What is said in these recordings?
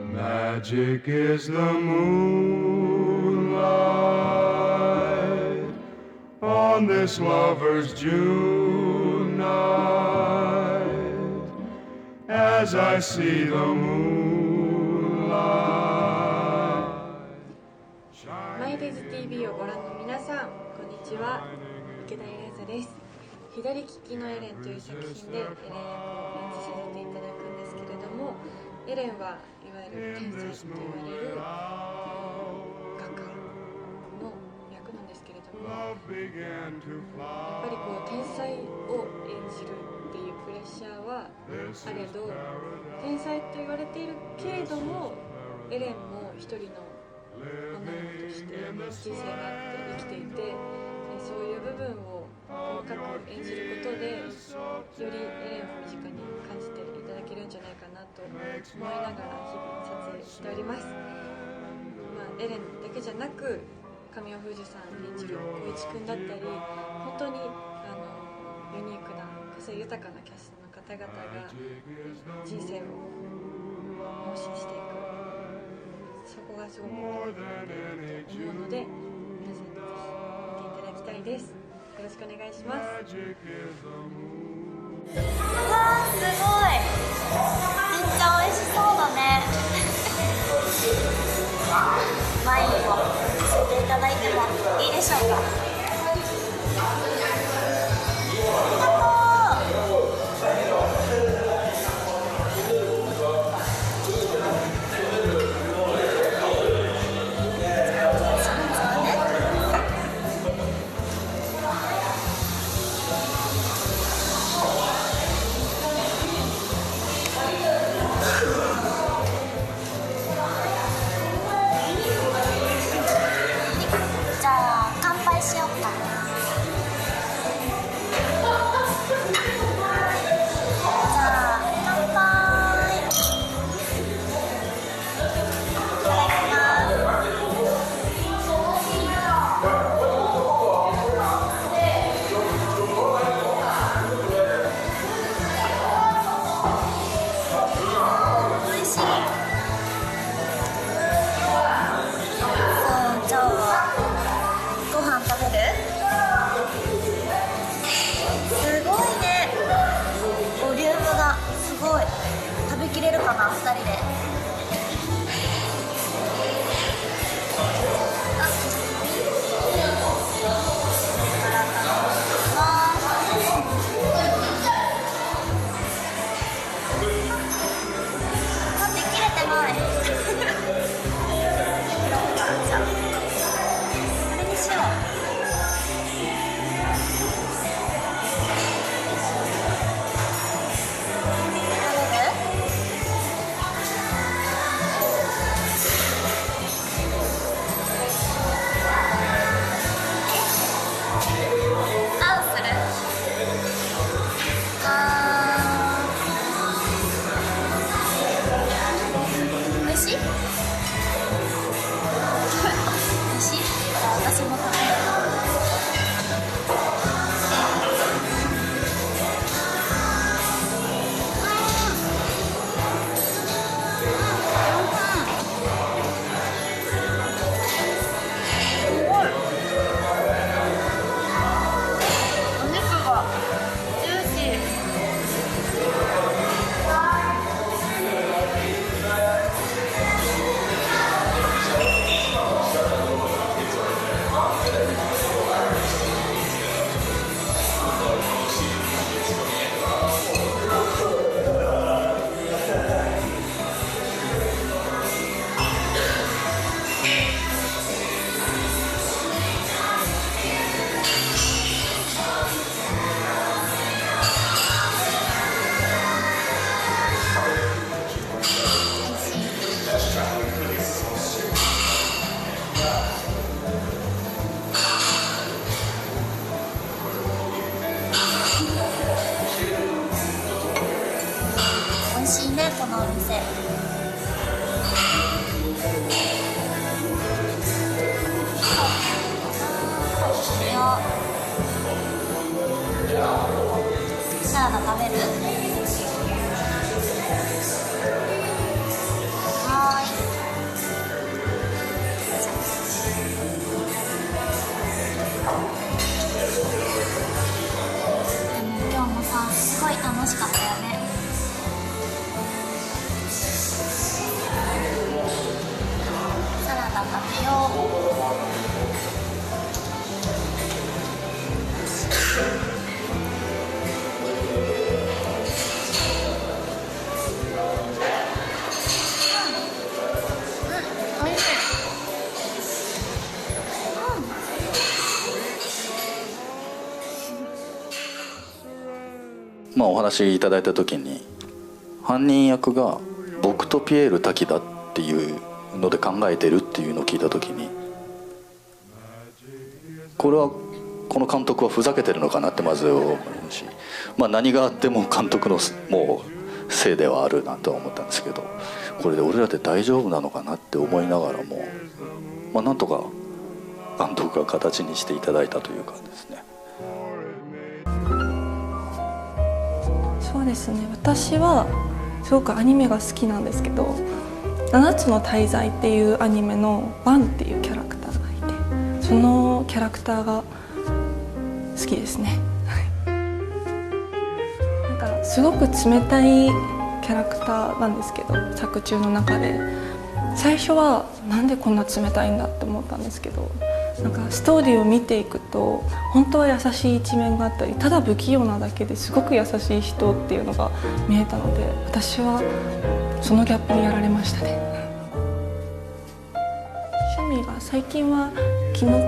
Magic is the moonlight on this lover's June night as I see the moonlight. マイデイズ TV をご覧の皆さん、こんにちは。池田エライザです。左利きのエレンという作品でエレン役を演じさせていただくんですけれども、エレンはいわゆる天才と言われる画家の役なんですけれども、やっぱりこう天才を演じるっていうプレッシャーはあれど、天才と言われているけれどもエレンも一人の女の子として人生があって生きていて、そういう部分を細かく演じることでよりエレンを身近に感じていただけるんじゃないかなと思いながら日々撮影しております。エレンだけじゃなく神尾楓珠さん演じる光一くんだったり、本当にユニークな個性豊かなキャストの方々が人生を更新していく、そこがすごく魅力的だと思うので、皆さんにぜひ見ていただきたいです。よろしくお願いします。わー、すごい、めっちゃ美味しそうだね。ワインをさせていただいてもいいでしょうか。切れるかな、2人で。待って、切れてない。じゃあこれにしよう。お話しいただいた時に犯人役が僕とピエール滝だっていうので考えてるっていうのを聞いた時に、これはこの監督はふざけてるのかなってまず思うし、何があっても監督のもうせいではあるなとは思ったんですけど、これで俺らで大丈夫なのかなって思いながらも、なんとか監督が形にしていただいたというかですね。そうですね、私はすごくアニメが好きなんですけど、7つの大罪っていうアニメのバンっていうキャラクターがいて、そのキャラクターが好きですね。なんかすごく冷たいキャラクターなんですけど、作中の中で最初はなんでこんな冷たいんだって思ったんですけど、なんかストーリーを見ていくと本当は優しい一面があったり、ただ不器用なだけですごく優しい人っていうのが見えたので、私はそのギャップにやられましたね。趣味が最近はキノ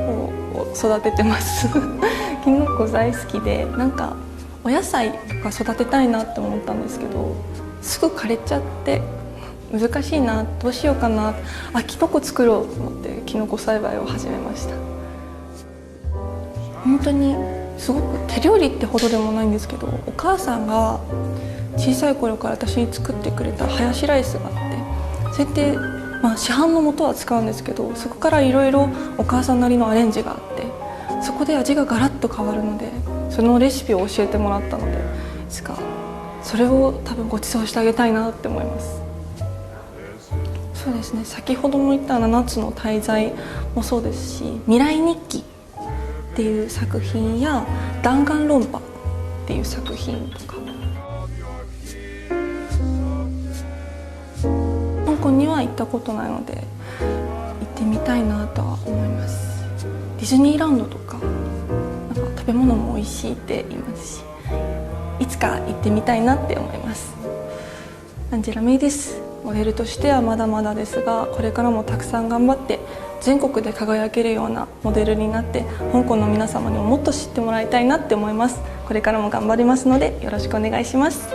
コを育ててますキノコ大好きで、なんかお野菜とか育てたいなって思ったんですけど、すぐ枯れちゃって難しいな、どうしようかな、キノコ作ろうと思ってキノコ栽培を始めました。本当にすごく手料理ってほどでもないんですけど、お母さんが小さい頃から私に作ってくれたハヤシライスがあって、それって市販の素は使うんですけど、そこからいろいろお母さんなりのアレンジがあって、そこで味がガラッと変わるので、そのレシピを教えてもらったので、いつかそれを多分ご馳走してあげたいなって思います。そうですね、先ほども言った7つの大罪もそうですし、未来日記っていう作品や弾丸論破っていう作品とか、香港には行ったことないので行ってみたいなとは思います。ディズニーランドとか、なんか食べ物も美味しいって言いますし、いつか行ってみたいなって思います。アンジェラ・メイです。モデルとしてはまだまだですが、これからもたくさん頑張って全国で輝けるようなモデルになって、香港の皆様にももっと知ってもらいたいなって思います。これからも頑張りますのでよろしくお願いします。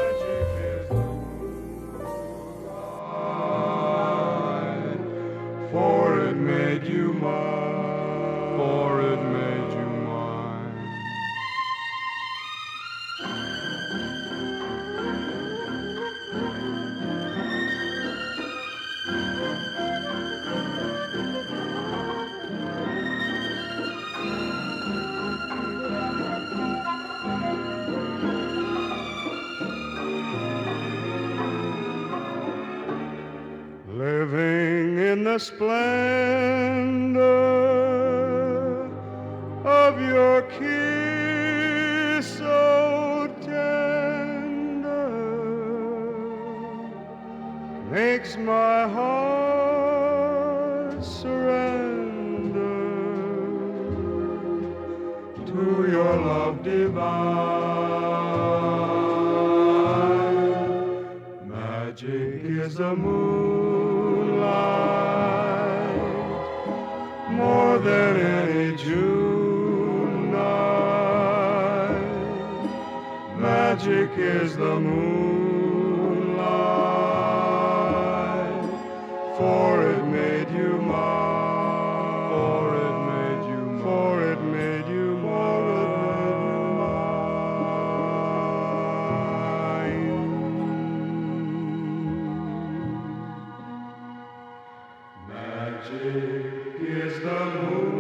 Living in the splendor of your kiss so tender makes my heart surrender to your love divine. Magic is the more than any June night. Magic is the moonlight, for it made you mine. For it made you mine. For it made you mine. Magic is the moonlight.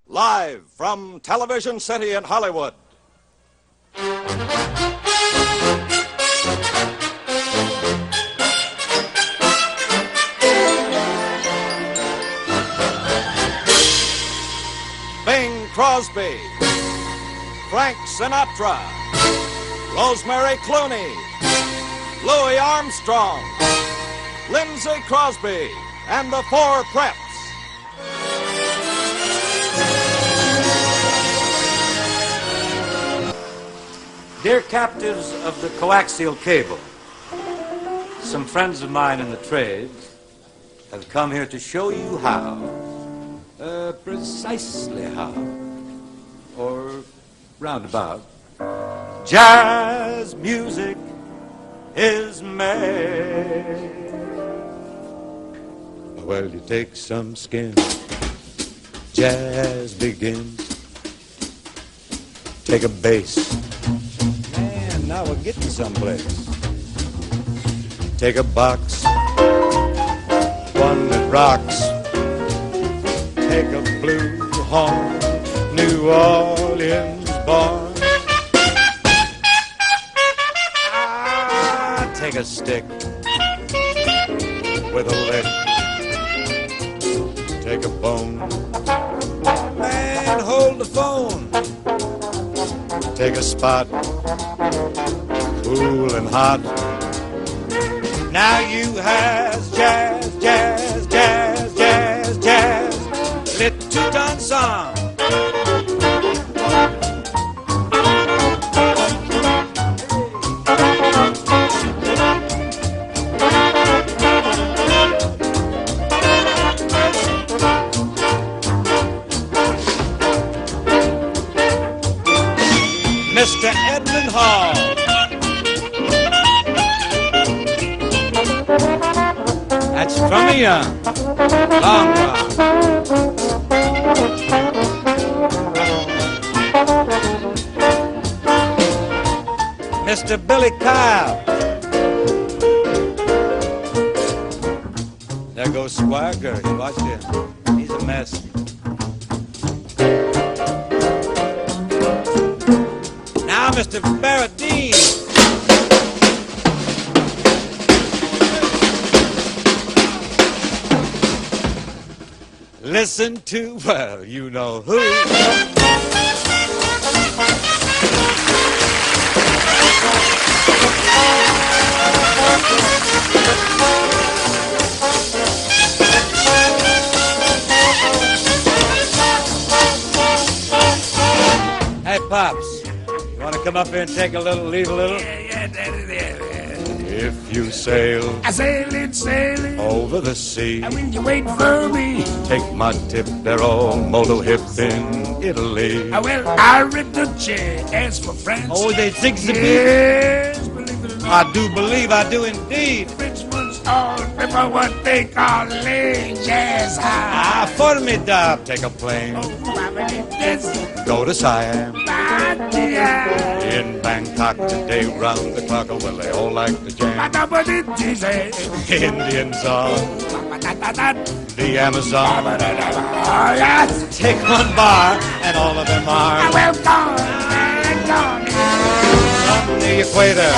Live from Television City in Hollywood. Bing Crosby, Frank Sinatra, Rosemary Clooney, Louis Armstrong, Lindsay Crosby, and the Four Preps. Dear captives of the coaxial cable, some friends of mine in the trades have come here to show you how, precisely how, or roundabout, jazz music is made. Well, you take some skin, jazz begins. Take a bass, man, now we're getting someplace. Take a box, one that rocks. Take a blue horn, New Orleans born. Take a stick with a lick. Take a bone, man, hold the phone. Take a spot, cool and hot. Now you has jazz, jazz, jazz, jazz, jazz. Little two-ton song. Mr. Edmund Hall. That's from a young, long rock. Mr. Billy Kyle. There goes Squire Gertie. Watch him. He's a mess. Now, Mr. Barradine. Listen to, well, you know who. Hey, Pops, you want to come up here and take a little, leave a little? Yeah, If you sail, I sailing over the sea, and when you wait for me, take my tip, they're all molto hip in Italy. well, I read the chair, as for France. Oh, they zig-zag. Yes, believe it or not. I do believe, I do indeed. French ones all remember what they call lay jazz high. Formidable, take a plane, go to Siam. In Bangkok today, round the clock, oh, well, they all like the jam. Indians on the Amazon. Take one bar, and all of them are Well, gone. from the equator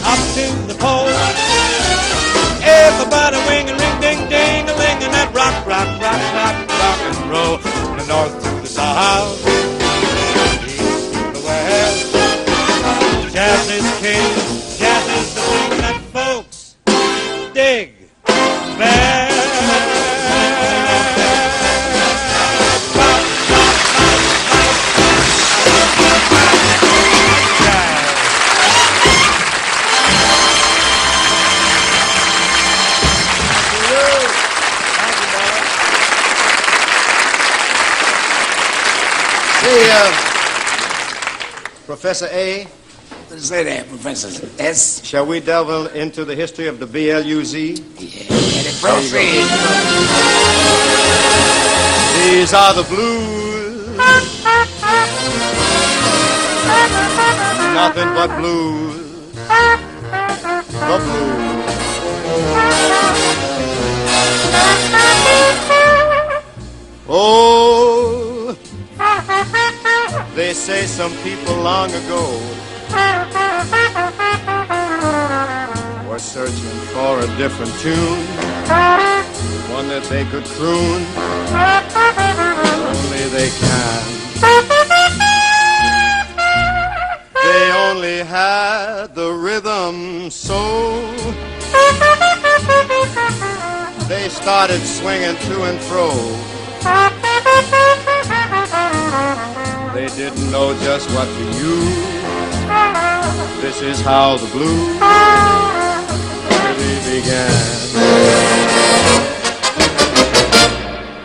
up to the pole. Everybody wing and ring, ding, ding, a ling, and that rock, rock, rock, rock, rock and roll. From the north to the south, east to the west. Jazz is king, jazz is the thing that folks dig best. Professor A, Say that, Professor S. shall we delve into the history of the BLUZ? Proceed. These are the blues. Nothing but blues. The blues. Oh, they say some people long ago were searching for a different tune, one that they could croon. Only they can. They only had the rhythm, so they started swinging to and fro. They didn't know just what to use. This is how the blues really began.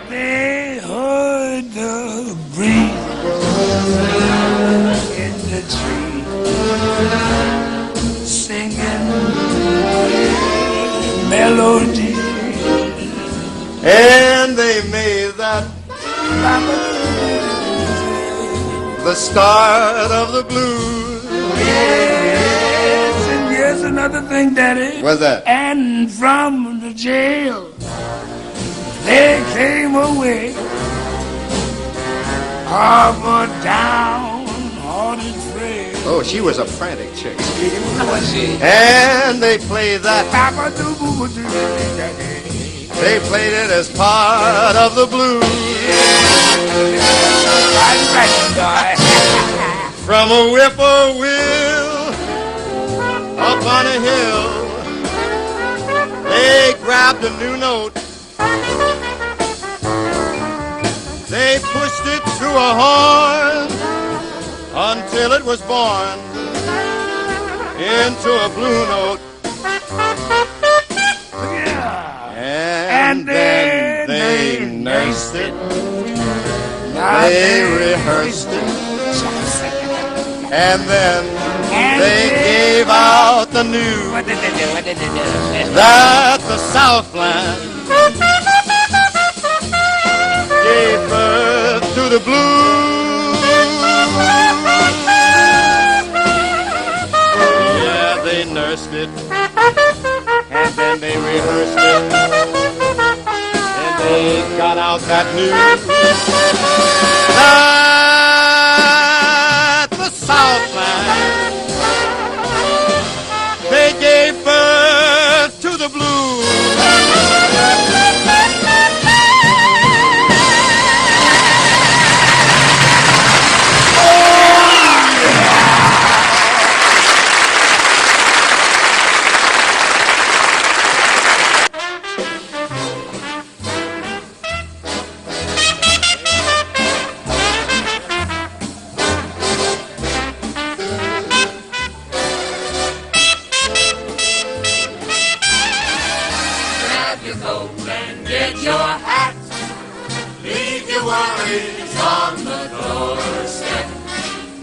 They heard the breeze in the tree singing melody, And they made that the start of the blues. Yes, and here's another thing, Daddy. What's that? And from the jail, they came away, up a down-hearted frail. Oh, she was a frantic chick. Was she? And they played that. They played it as part of the blues. From a whippoorwill up on a hill, they grabbed a new note. They pushed it through a horn until it was born into a blue note. And then they nursed it, they rehearsed it, and then they gave out the news that the Southland gave birth to the blues. Yeah, they nursed it, and then they rehearsed it, and they got out that news that the Southland, they gave birth to the blues.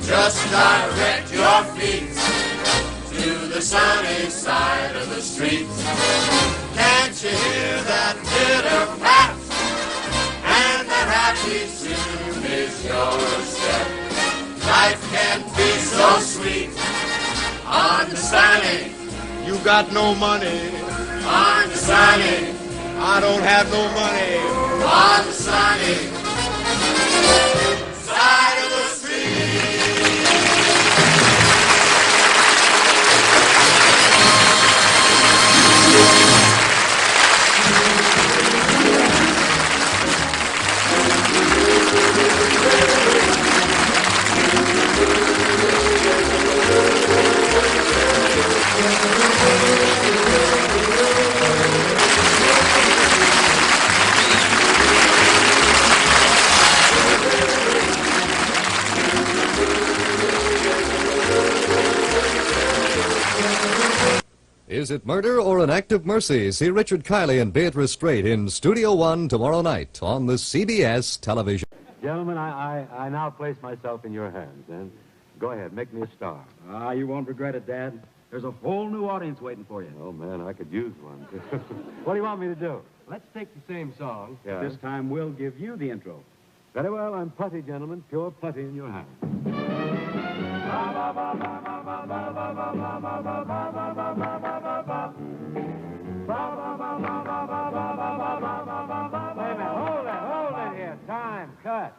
Just direct your feet to the sunny side of the street. Can't you hear that bitter pat? And that happy tune is your step. Life can be so sweet. Understanding, You got no money, understanding, I don't have no money. understanding. Side of the street. Is it murder or an act of mercy? See Richard Kiley and Beatrice Straight in Studio One tomorrow night on the CBS television. Gentlemen, I now place myself in your hands, and go ahead, make me a star. You won't regret it, Dad. There's a whole new audience waiting for you. Oh, man, I could use one. What do you want me to do? Let's take the same song. Yeah. This time we'll give you the intro. Very well, I'm putty, gentlemen. Pure putty in your hands. Wait a minute, hold it here. Time, cut.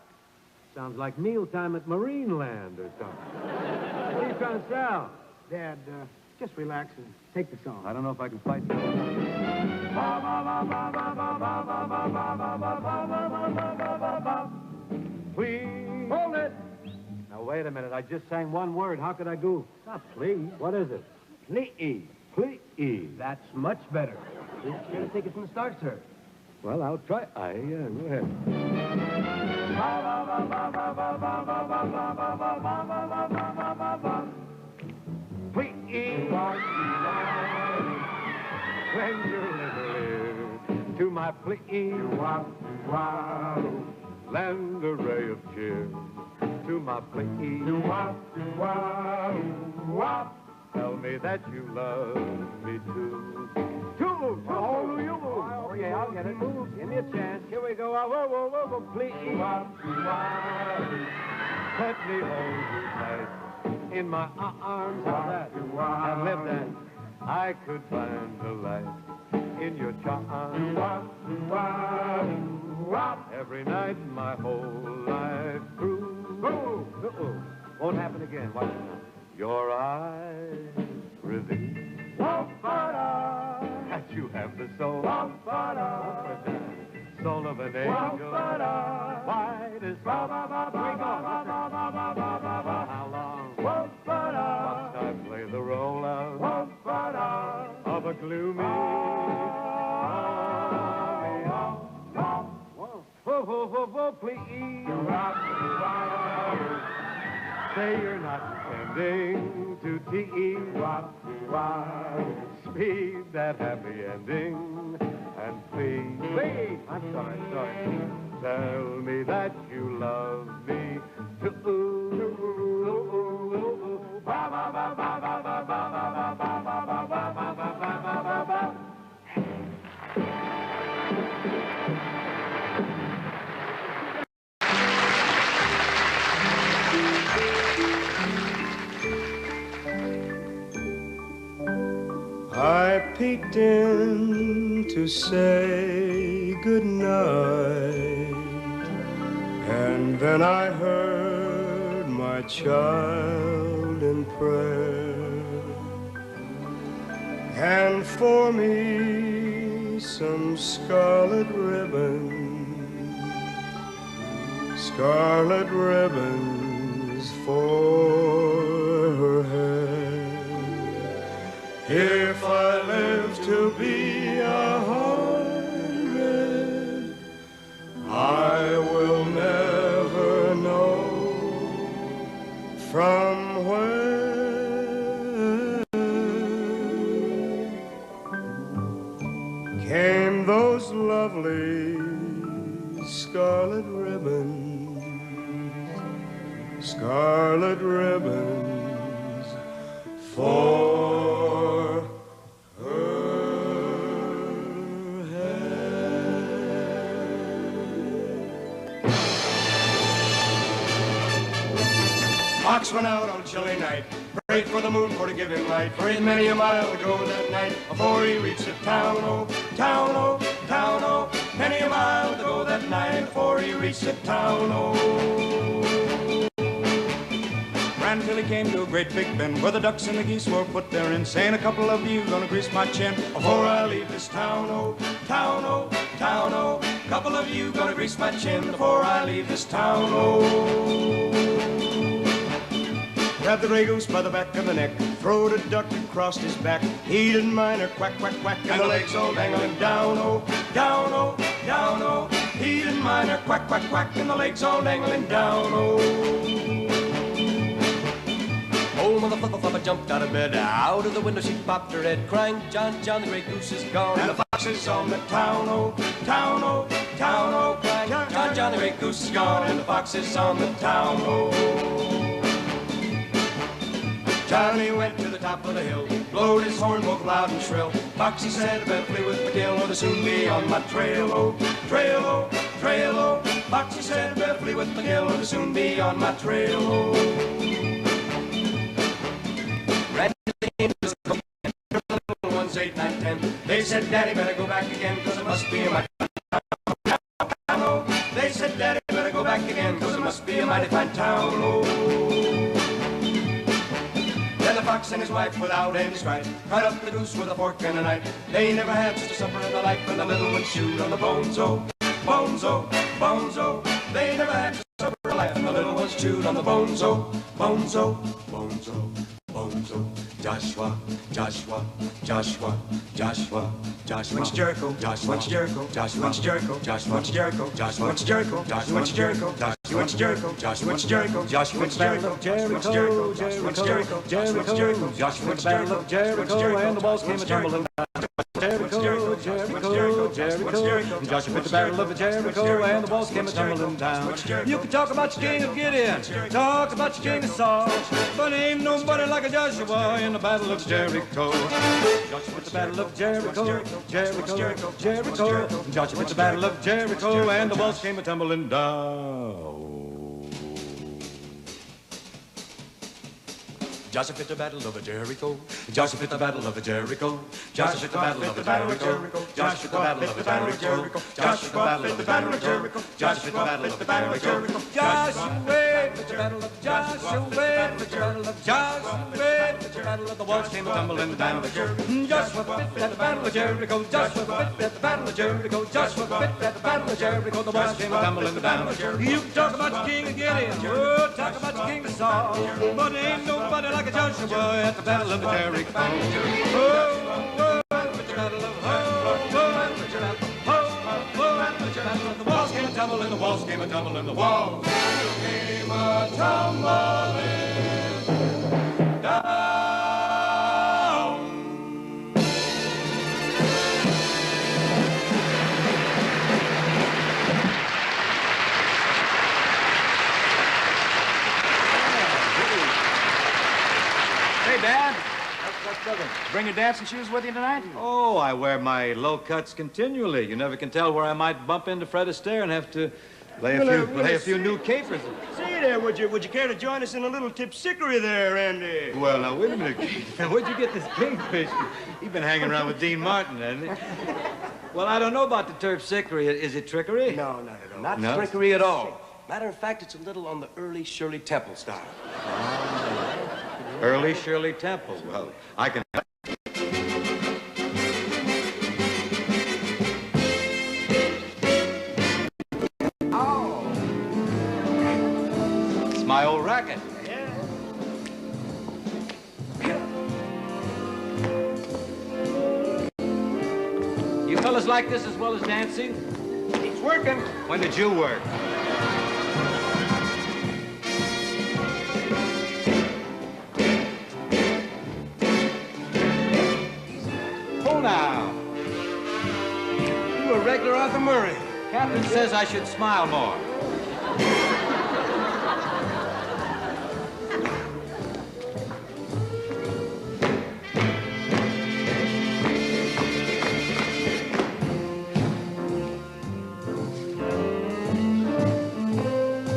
Sounds like mealtime at Marineland or something. What are you trying to sell? Dad, just relax and take the song. I don't know if I can fight this. Please. Hold it. Now, wait a minute. I just sang one word. How could I goof? Not please. What is it? Please. Please. That's much better. You got to take it from the start, sir. Well, I'll try. Go ahead. Lend your little ear to my plea. Lend a ray of cheer to my plea. Tell me that you love me too. Oh, you move. Oh, yeah, I'll get it. Move. Give me a chance. Here we go. Whoa, please. Let me hold you tight in my arms. And live that I could find the light in your charms. Every night, my whole life through. Won't happen again. Watch it now. Your eyes reveal that you have the soul soul of an angel. White as snow. How long must I play the role of a gloomy? Whoa, please. Say you're not intending to tease. Speed that happy ending. And please, I'm sorry. Tell me that you love me too. I peeked in to say goodnight, and then I heard my child in prayer, and for me some scarlet ribbons for her hair. If I live to be 100, I will never know from where came those lovely scarlet ribbons for Fox went out on a chilly night, prayed for the moon for to give him light, for he'd many a mile to go that night before he reached the town, oh, town, oh, town, oh, many a mile to go that night before he reached the town, oh. Ran till he came to a great big bend where the ducks and the geese were put therein, saying, a couple of you gonna grease my chin before I leave this town, oh, town, oh, town, oh, couple of you gonna grease my chin before I leave this town, oh. Grabbed the gray goose by the back of the neck, throwed a duck across his back. He didn't mind her quack, quack, quack, and the legs all dangling down, oh, down, oh, down, oh. He didn't mind her quack, quack, quack, and the legs all dangling down, oh. Old mother flubba flubba jumped out of bed, out of the window she popped her head, crying, John, John, the gray goose is gone, and the fox is on the town, oh, town, oh, town, oh, crying, John, John, the gray goose is gone, and the fox is on the town, oh. Johnny went to the top of the hill, blowed his horn both loud and shrill. Foxy said, I better flee with McGill, or they'll soon be on my trail, oh, trail, oh, trail, oh. Foxy said, I better flee with McGill, or they'll soon be on my trail, oh. Ran to the angels, the little ones, 8, 9, 10. They said, Daddy, better go back again, cause it must be a mighty fine town, oh. They said, Daddy, better go back again, cause it must be a mighty fine town, oh. Then the fox and his wife, without any strife, cut up the goose with a fork and a knife. They never had such a supper in their life when the little ones chewed on the bones, oh, bones, oh, bones, oh. They never had such a supper in their life when the little ones chewed on the bones, oh, bones, oh, bones, oh. bozo. Joshua, Joshua, Joshua, Joshua, Joshua. When's Jericho? Joshua, when's Jericho? Joshua, when's Jericho? Joshua, when's Jericho? Joshua, when's Jericho? Joshua, when's Jericho? Joshua, when's Jericho? Joshua, when's Jericho? Joshua, when's Jericho? Joshua, when's Jericho? Joshua, when's Jericho? Joshua, when's Jericho? Joshua, when's Jericho? Jericho, and the walls came tumbling down. Jericho, Jericho, Jericho. Joshua fit the battle of Jericho, and the walls came tumbling down. You can talk about your king of Gideon, talk about your king of Saul, but ain't nobody like a Joshua in the battle of Jericho. Joshua fit the battle of Jericho, Jericho, Jericho. Joshua fit the battle of Jericho, and the walls came tumbling down. Joshua fit the battle of Jericho. Joshua fit the battle of Jericho. Joshua fit the battle of Jericho. Joshua fit the battle of Jericho. Joshua fit the battle of Jericho. Joshua fit the battle of Jericho. Joshua fit the battle of Joshua fit the battle of Joshua fit the battle of the walls came tumbling down. Joshua fit at the battle of Jericho. Joshua fit at the battle of Jericho. Joshua fit at the battle of Jericho. The walls came tumbling down. You can talk about your king of Gideon. Oh, talk about your king of Saul, but ain't nobody like a Joshua at the battle of Jericho. Oh, at the battle of the walls came a tumbling, the walls came a tumbling, the walls came a tumbling down. Hey, Dad. Bring your dancing shoes with you tonight? Oh, I wear my low cuts continually. You never can tell where I might bump into Fred Astaire and have to lay a few new capers. Say there, would you care to join us in a little tipsickery there, Andy? Well, now, wait a minute, Keith. Now, where'd you get this kingfish? You've been hanging around with Dean Martin, hasn't you? Well, I don't know about the terpsichore. Is it trickery? No, not at all. Not No? trickery at all. Matter of fact, it's a little on the early Shirley Temple style. Early Shirley Temple. Well, I can... Oh. It's my old racket. Yeah. You fellas like this as well as dancing? It's working. When did you work? Now. You a regular Arthur Murray. Captain says I should smile more.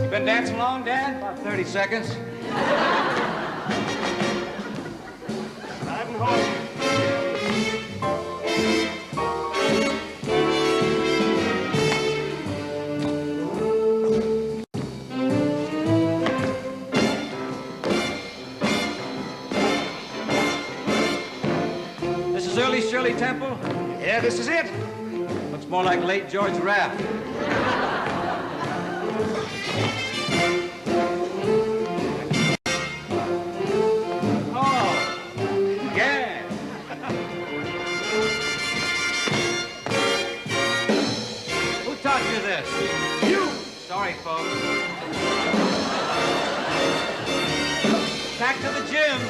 You been dancing long, Dad? About 30 seconds. Riding home. Shirley Temple? Yeah, this is it. Looks more like late George Raft. Oh, yeah. Who taught you this? You. Sorry, folks. Back to the gym.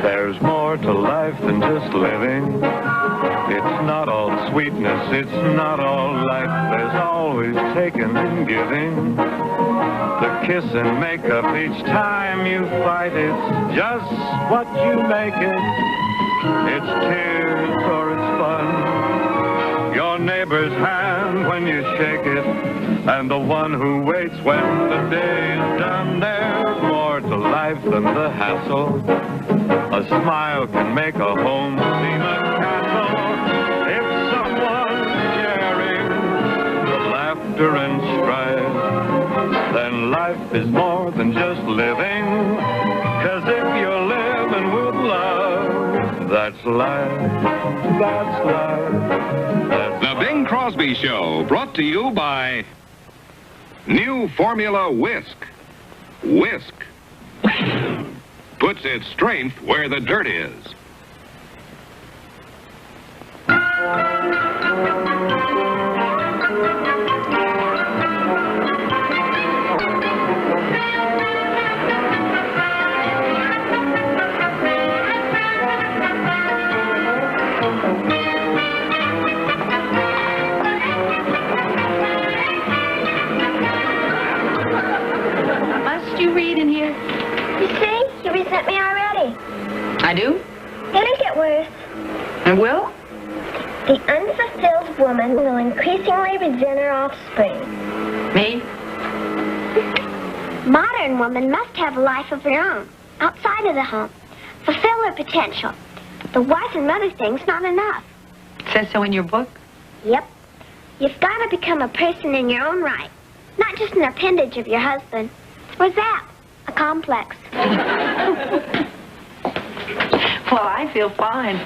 There's more to life than just living. It's not all sweetness, it's not all life. There's always taking and giving. The kiss and make up each time you fight, it's just what you make it. It's tears or it's fun. Your neighbor's hand when you shake it, and the one who waits when the day is done. There's more to life than the hassle. A smile can make a home seem a castle if someone's sharing the laughter laughter and strife, then life is more than just living. 'Cause if you're living with love, that's life, that's life. The Bing Crosby Show, brought to you by New Formula Whisk. Whisk puts its strength where the dirt is. Resent me already. I do? It'll get worse. It will? The unfulfilled woman will increasingly resent her offspring. Me? Modern woman must have a life of her own, outside of the home. Fulfill her potential. The wife and mother thing's not enough. It says so in your book? Yep. You've got to become a person in your own right, not just an appendage of your husband. What's that? A complex. Well, I feel fine.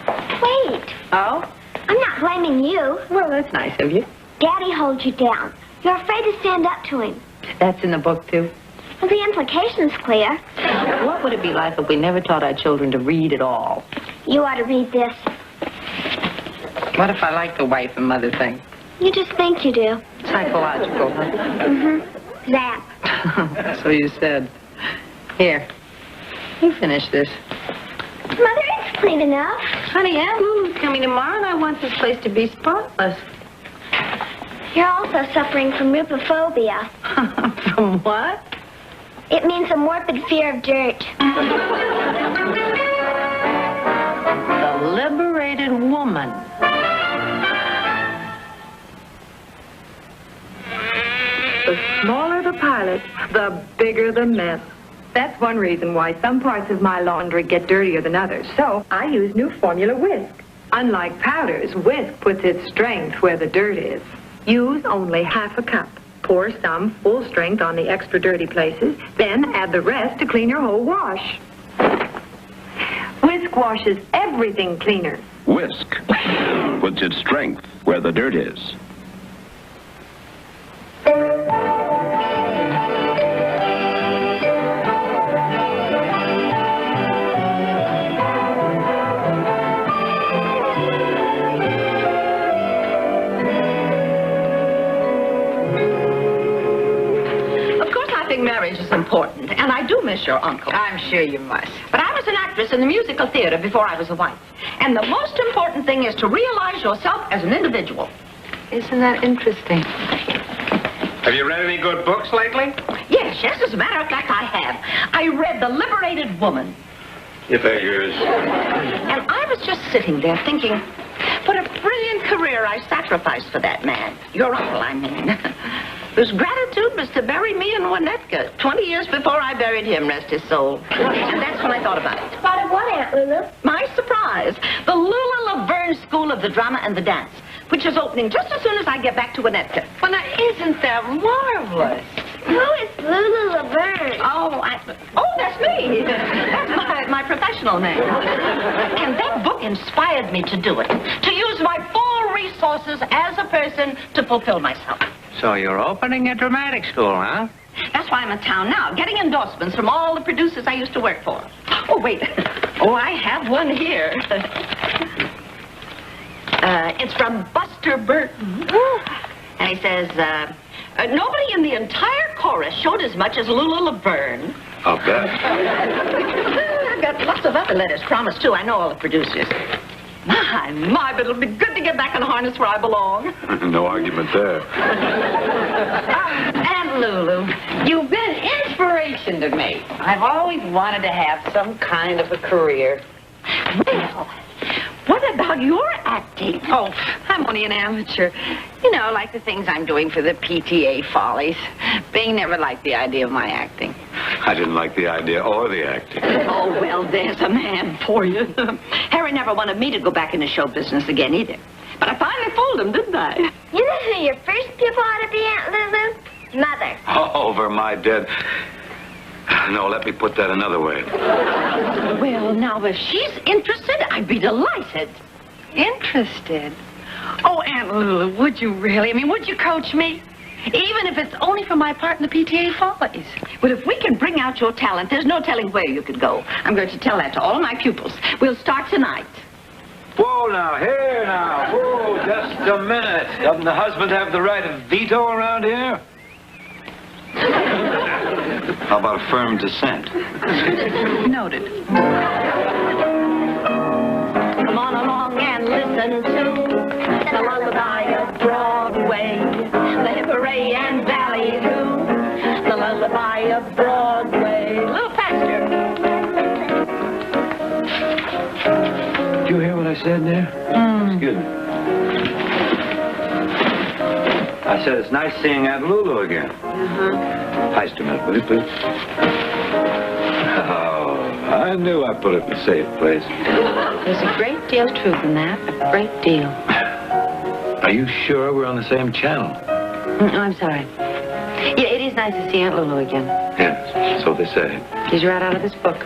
Wait. Oh? I'm not blaming you. Well, that's nice of you. Daddy holds you down. You're afraid to stand up to him. That's in the book, too? Well, the implication's clear. What would it be like if we never taught our children to read at all? You ought to read this. What if I like the wife and mother thing? You just think you do. Psychological, huh? Mm-hmm. That. So you said. Here. You finish this. Mother, it's clean enough. Honey, Aunt Lulu's coming tomorrow, and I want this place to be spotless. You're also suffering from rupophobia. From what? It means a morbid fear of dirt. The liberated woman. The smaller the pilot, the bigger the mess. That's one reason why some parts of my laundry get dirtier than others. So I use New Formula Whisk. Unlike powders, Whisk puts its strength where the dirt is. Use only half a cup. Pour some full strength on the extra dirty places, then add the rest to clean your whole wash. Whisk washes everything cleaner. Whisk puts its strength where the dirt is. Marriage is important, and I do miss your uncle. I'm sure you must. But I was an actress in the musical theater before I was a wife. And the most important thing is to realize yourself as an individual. Isn't that interesting? Have you read any good books lately? Yes, as a matter of fact, I have. I read The Liberated Woman. You figures. And I was just sitting there thinking, what a brilliant career I sacrificed for that man. Your uncle, I mean. Whose gratitude was to bury me in Winnetka 20 years before I buried him, rest his soul. And that's when I thought about it. Thought of what, Aunt Lulu? My surprise. The Lula Laverne School of the Drama and the Dance, which is opening just as soon as I get back to Winnetka. Well, now, isn't that marvelous? Who is Lulu Laverne? Oh, that's me. That's my professional name. And that book inspired me to do it, to use my full resources as a person to fulfill myself. So you're opening a dramatic school, huh? That's why I'm in town now, getting endorsements from all the producers I used to work for. Oh, wait. Oh, I have one here. It's from Buster Burton. And he says, nobody in the entire chorus showed as much as Lula Laverne. I'll bet. I've got lots of other letters promised, too. I know all the producers. My, but it'll be good to get back in harness where I belong. No argument there. Aunt Lulu, you've been inspiration to me. I've always wanted to have some kind of a career. Well, what about your acting? Oh, I'm only an amateur. You know, like the things I'm doing for the PTA Follies. Bing never liked the idea of my acting. I didn't like the idea or the acting. Oh, well, there's a man for you. Harry never wanted me to go back into show business again, either. But I finally fooled told him, didn't I? You know who your first pupil ought to be, Aunt Lulu? Mother. Over my dead. No, let me put that another way. Well, now, if she's interested, I'd be delighted. Interested? Oh, Aunt Lulu, would you really? I mean, would you coach me? Even if it's only for my part in the PTA Follies. Well, if we can bring out your talent, there's no telling where you could go. I'm going to tell that to all my pupils. We'll start tonight. Whoa, now, here now. Whoa, just a minute. Doesn't the husband have the right of veto around here? How about a firm dissent? Noted. Come on along and listen to the lullaby of Broadway, the hip hooray and ballyhoo, the lullaby of Broadway. A little faster. Did you hear what I said there? Excuse me. I said it's nice seeing Aunt Lulu again. Heist a minute, will you, please? Oh, I knew I put it in a safe place. There's a great deal of truth in that. A great deal. Are you sure we're on the same channel? I'm sorry. Yeah, it is nice to see Aunt Lulu again. Yes, so they say. She's right out of this book.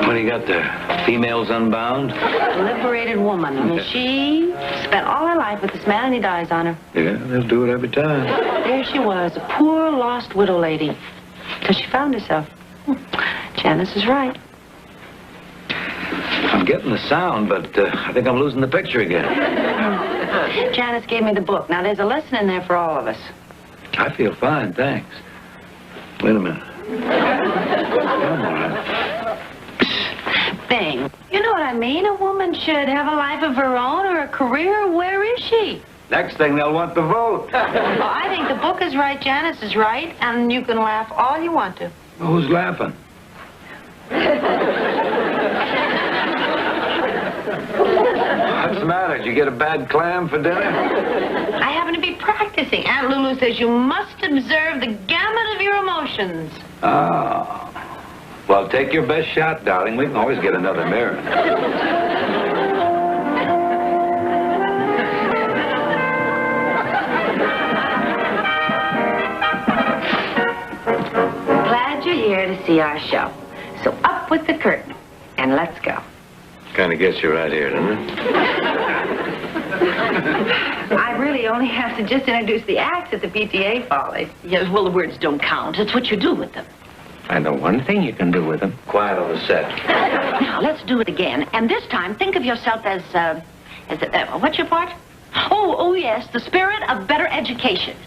What do you got there? Females Unbound? Liberated woman. I mean, she spent all her life with this man and he dies on her. Yeah, they'll do it every time. There she was, a poor, lost widow lady. Till she found herself. Janice is right. I'm getting the sound, but I think I'm losing the picture again. Janice gave me the book. Now, there's a lesson in there for all of us. I feel fine, thanks. Wait a minute. Come on. Thing. You know what I mean? A woman should have a life of her own or a career. Where is she? Next thing, they'll want the vote. Well, I think the book is right, Janice is right, and you can laugh all you want to. Well, who's laughing? What's the matter? Did you get a bad clam for dinner? I happen to be practicing. Aunt Lulu says you must observe the gamut of your emotions. Oh. Well, take your best shot, darling. We can always get another mirror. Glad you're here to see our show. So up with the curtain, and let's go. Kind of gets you right here, doesn't it? I really only have to just introduce the acts at the PTA Follies. Yes, well, the words don't count. It's what you do with them. I know one thing you can do with them. Quiet on the set. Now, let's do it again. And this time, think of yourself as what's your part? Oh, yes, the spirit of better education.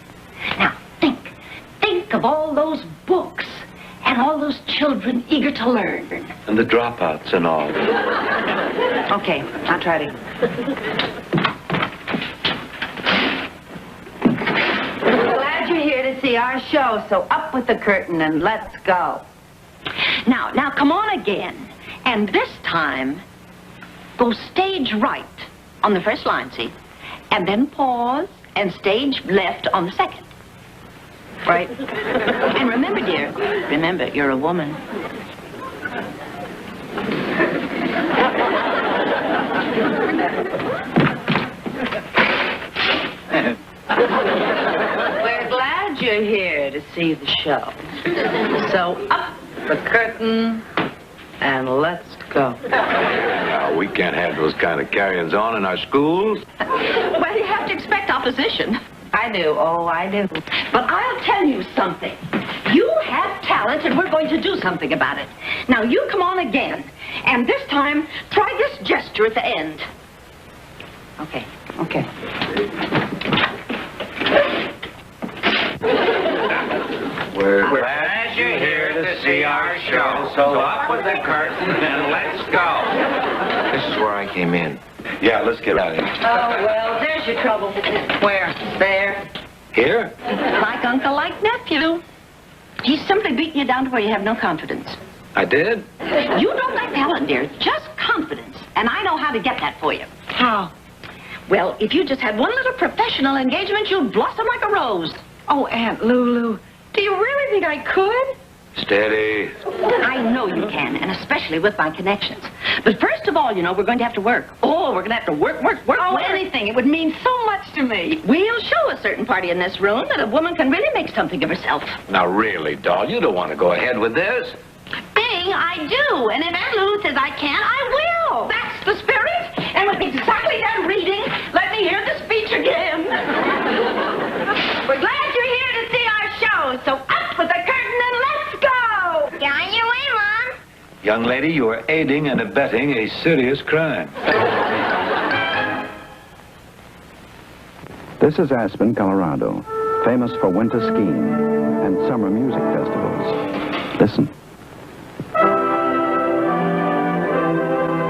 Now, think of all those books and all those children eager to learn. And the dropouts and all. Okay, I'll try to. Glad you're here to see our show, so up with the curtain and let's go. Now, come on again. And this time, go stage right on the first line, see? And then pause and stage left on the second. Right? And remember, dear, remember, you're a woman. We're glad you're here to see the show. So up the curtain and let's go. Now, we can't have those kind of carry-ons on in our schools. Well, you have to expect opposition. I do. Oh, I do. But I'll tell you something. You have talent, and we're going to do something about it. Now, you come on again. And this time, try this gesture at the end. Okay. We're glad you're here to see our show, so up with the curtain and let's go. This is where I came in. Yeah, let's get out of here. Oh, well, there's your trouble. Where? There. Here? Like uncle, like nephew. He's simply beating you down to where you have no confidence. I did? You don't like talent, dear. Just confidence. And I know how to get that for you. How? Well, if you just had one little professional engagement, you'd blossom like a rose. Oh, Aunt Lulu, do you really think I could? Steady. I know you can, and especially with my connections. But first of all, you know, we're going to have to work. Oh, we're going to have to work. Oh, anything. It would mean so much to me. We'll show a certain party in this room that a woman can really make something of herself. Now, really, doll, you don't want to go ahead with this. Bing, I do. And if Aunt Lulu says I can, I will. That's the spirit. And when he's exactly done reading, let me hear the speech again. We're glad you're here to see our show, so up with the curtain and let's go. Get on your way, Mom. Young lady, you are aiding and abetting a serious crime. This is Aspen, Colorado, famous for winter skiing and summer music festivals. Listen.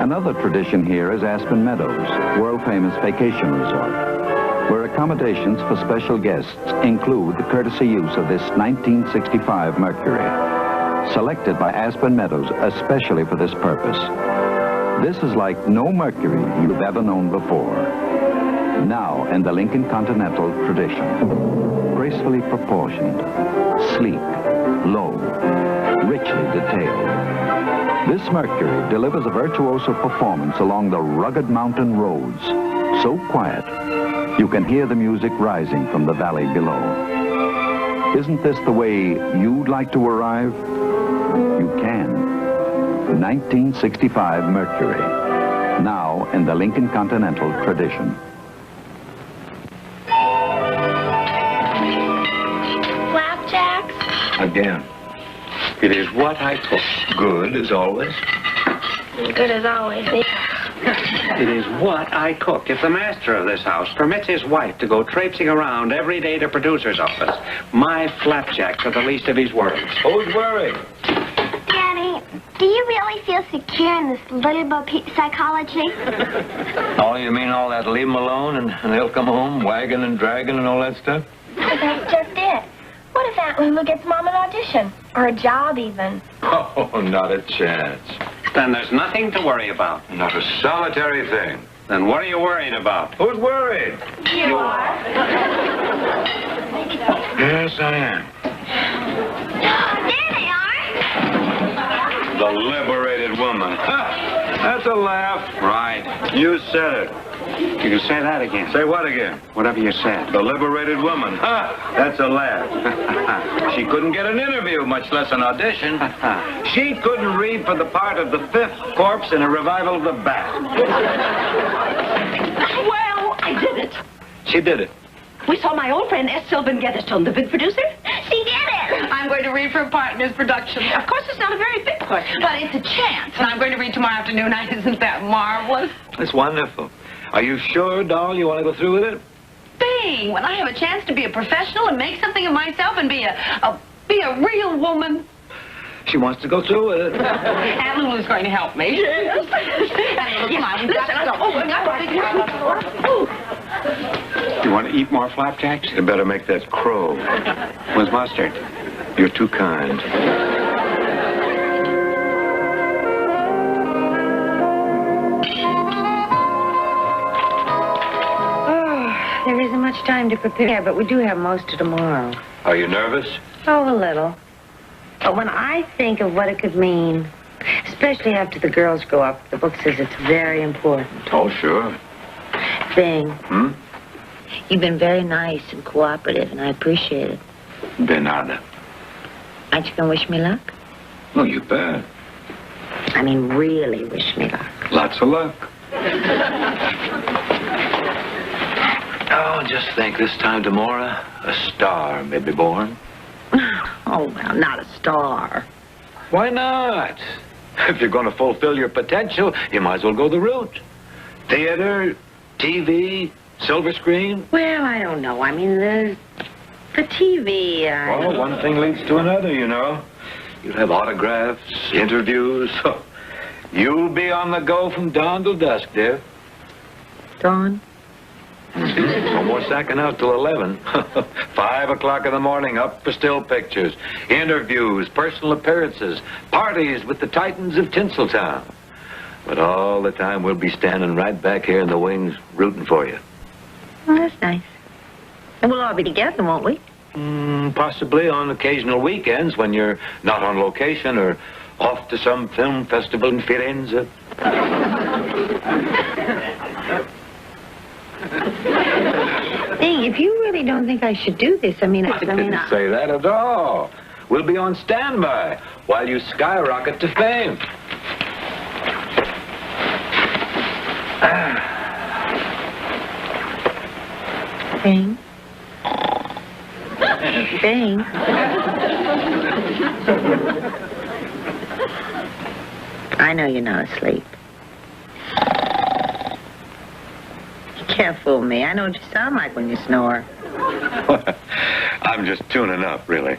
Another tradition here is Aspen Meadows, world-famous vacation resort, where accommodations for special guests include the courtesy use of this 1965 Mercury, selected by Aspen Meadows especially for this purpose. This is like no Mercury you've ever known before. Now in the Lincoln Continental tradition, gracefully proportioned, sleek, low, richly detailed. This Mercury delivers a virtuoso performance along the rugged mountain roads, so quiet you can hear the music rising from the valley below. Isn't this the way you'd like to arrive? You can. 1965 Mercury, now in the Lincoln Continental tradition. Flapjacks? Again. It is what I cook. Good as always. Good as always. It is what I cook. If the master of this house permits his wife to go traipsing around every day to producer's office, my flapjacks are the least of his worries. Who's worried? Daddy, do you really feel secure in this little bo-peep psychology? Oh, you mean all that leave them alone and they'll come home wagging and dragging and all that stuff? But that's just it. What if Aunt Lulu gets Mom an audition? Or a job, even? Oh, not a chance. Then there's nothing to worry about. Not a solitary thing. Then what are you worried about? Who's worried? You are. Yes, I am. There they are. The liberated woman. That's a laugh. Right. You said it. You can say that again. Say what again? Whatever you said. The liberated woman. That's a laugh. She couldn't get an interview, much less an audition. She couldn't read for the part of the fifth corpse in a revival of the Bat. Well, I did it. She did it. We saw my old friend S. Sylvan Getterstone, the big producer. She did it. I'm going to read for a part in his production. Of course, it's not a very big part, But it's a chance, and I'm going to read tomorrow afternoon. Isn't that marvelous? That's wonderful. Are you sure, doll, you want to go through with it? Bing! When I have a chance to be a professional and make something of myself and be a real woman. She wants to go through with it. Aunt Lulu's going to help me. Yes. Come on, listen. You want to eat more flapjacks? You better make that crow. With mustard. You're too kind. There isn't much time to prepare, but we do have most of tomorrow. Are you nervous? Oh, a little. But when I think of what it could mean, especially after the girls grow up, the book says it's very important. Oh, sure. Bing. You've been very nice and cooperative, and I appreciate it. De nada. Aren't you going to wish me luck? Oh, you bet. I mean, really wish me luck. Lots of luck. Oh, just think, this time tomorrow, a star may be born. Oh, well, not a star. Why not? If you're going to fulfill your potential, you might as well go the route. Theater, TV, silver screen. Well, I don't know. I mean, the TV, Well, one thing leads to another, you know. You'll have autographs, interviews. You'll be on the go from dawn till dusk, dear. Dawn? No more sacking out till 11. 5 o'clock in the morning, up for still pictures, interviews, personal appearances, parties with the titans of Tinseltown. But all the time, we'll be standing right back here in the wings rooting for you. Well, that's nice. And we'll all be together, won't we? Possibly on occasional weekends when you're not on location or Off to some film festival in Firenze. Hey, if you really don't think I should do this, I Didn't say that at all. We'll be on standby while you skyrocket to fame. Bing. Bing. I know you're not asleep. You can't fool me. I know what you sound like when you snore. I'm just tuning up, really.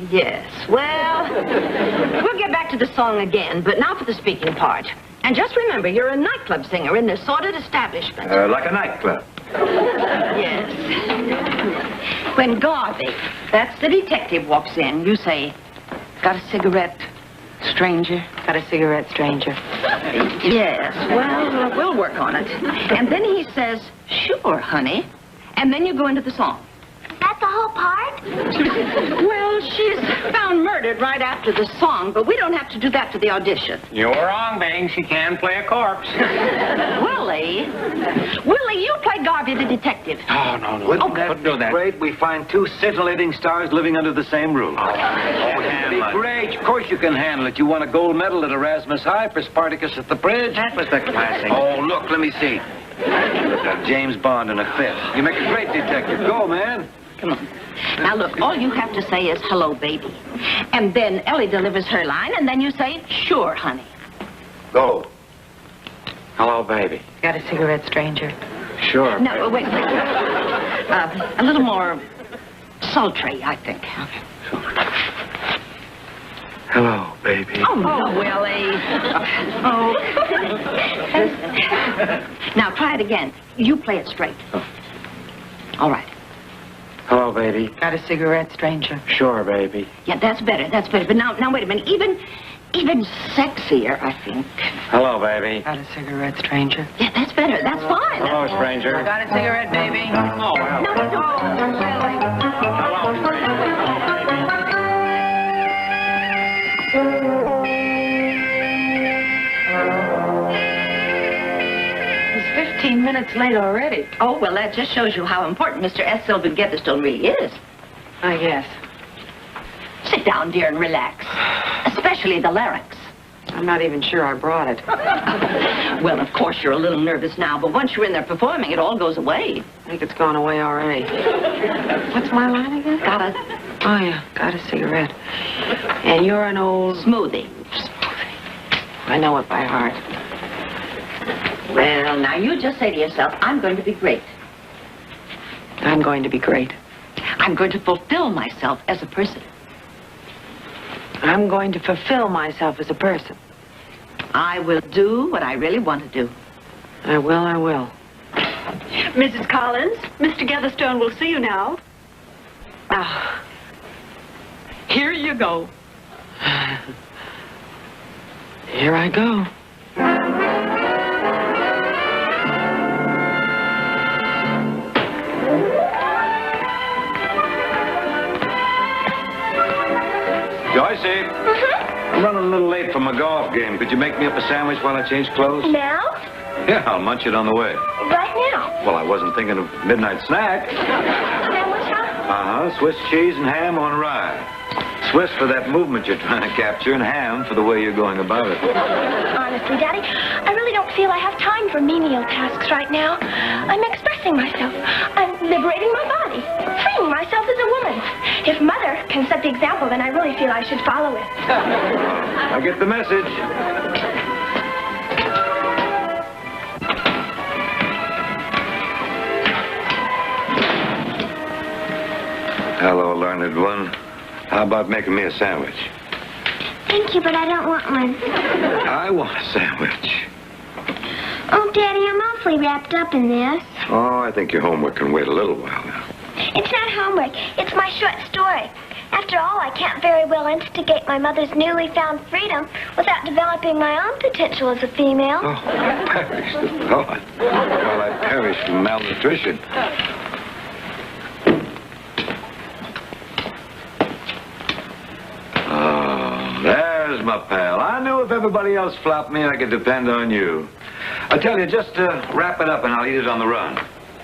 Yes, well, we'll get back to the song again, but now for the speaking part. And just remember, you're a nightclub singer in this sordid establishment. Like a nightclub. Yes. When Garvey, that's the detective, walks in, you say, "Got a cigarette, stranger?" Got a cigarette, stranger. Yes, well, we'll work on it. And then he says, "Sure, honey." And then you go into the song. That's the whole part? Well, she's found murdered right after the song, but we don't have to do that to the audition. You're wrong, Bing. She can play a corpse. Willie, you play Garvey the detective. Oh, no. Wouldn't Okay. that be great? We find two scintillating stars living under the same roof. It'd be great. Of course you can handle it. You won a gold medal at Erasmus High for Spartacus at the Bridge. That was the classic. Oh, look, let me see. James Bond in a fit. You make a great detective. Go, man. Come on. Now, look, all you have to say is, "Hello, baby." And then Ellie delivers her line, and then you say, "Sure, honey." Go. Hello, baby. Got a cigarette, stranger. Sure. No, wait. A little more sultry, I think. Okay. Hello, baby. Oh, no, Willie. Oh. Listen. Now, try it again. You play it straight. All right. Hello, baby. Got a cigarette, stranger. Sure, baby. Yeah, that's better. But now, wait a minute. Even sexier, I think. Hello, baby. Got a cigarette, stranger. Yeah, that's better. That's fine. Hello, stranger. Got a cigarette, baby. Oh, well. No. Hello, stranger. It's 15 minutes late already. Oh, well, that just shows you how important Mr. S. Sylvan Getherstone really is. I guess. Sit down, dear, and relax. Especially the larynx. I'm not even sure I brought it. Well, of course, you're a little nervous now, but once you're in there performing, it all goes away. I think it's gone away already. What's my line again? Oh, yeah. Got a cigarette. And you're an old... Smoothie. I know it by heart. Well, now you just say to yourself, "I'm going to be great. I'm going to be great. I'm going to fulfill myself as a person. I'm going to fulfill myself as a person. I will do what I really want to do." I will. Mrs. Collins, Mr. Getherstone will see you now. Ah. Here you go. Here I go. Joycey. I'm running a little late for my golf game. Could you make me up a sandwich while I change clothes? Now? Yeah, I'll munch it on the way. Right now? Well, I wasn't thinking of midnight snack. Sandwich, huh? Swiss cheese and ham on rye. Swiss for that movement you're trying to capture, and ham for the way you're going about it. Honestly, Daddy, I really don't feel I have time for menial tasks right now. I'm expressing myself. I'm liberating my body, freeing myself as a woman. If Mother can set the example, then I really feel I should follow it. I get the message. Hello, learned one. How about making me a sandwich? Thank you, but I don't want one. I want a sandwich. Oh, Daddy, I'm awfully wrapped up in this. Oh, I think your homework can wait a little while now. It's not homework. It's my short story. After all, I can't very well instigate my mother's newly found freedom without developing my own potential as a female. Oh, I perish the thought. Well, I perish from malnutrition. Oh, there's my pal. I knew if everybody else flopped me, I could depend on you. I tell you, just wrap it up and I'll eat it on the run.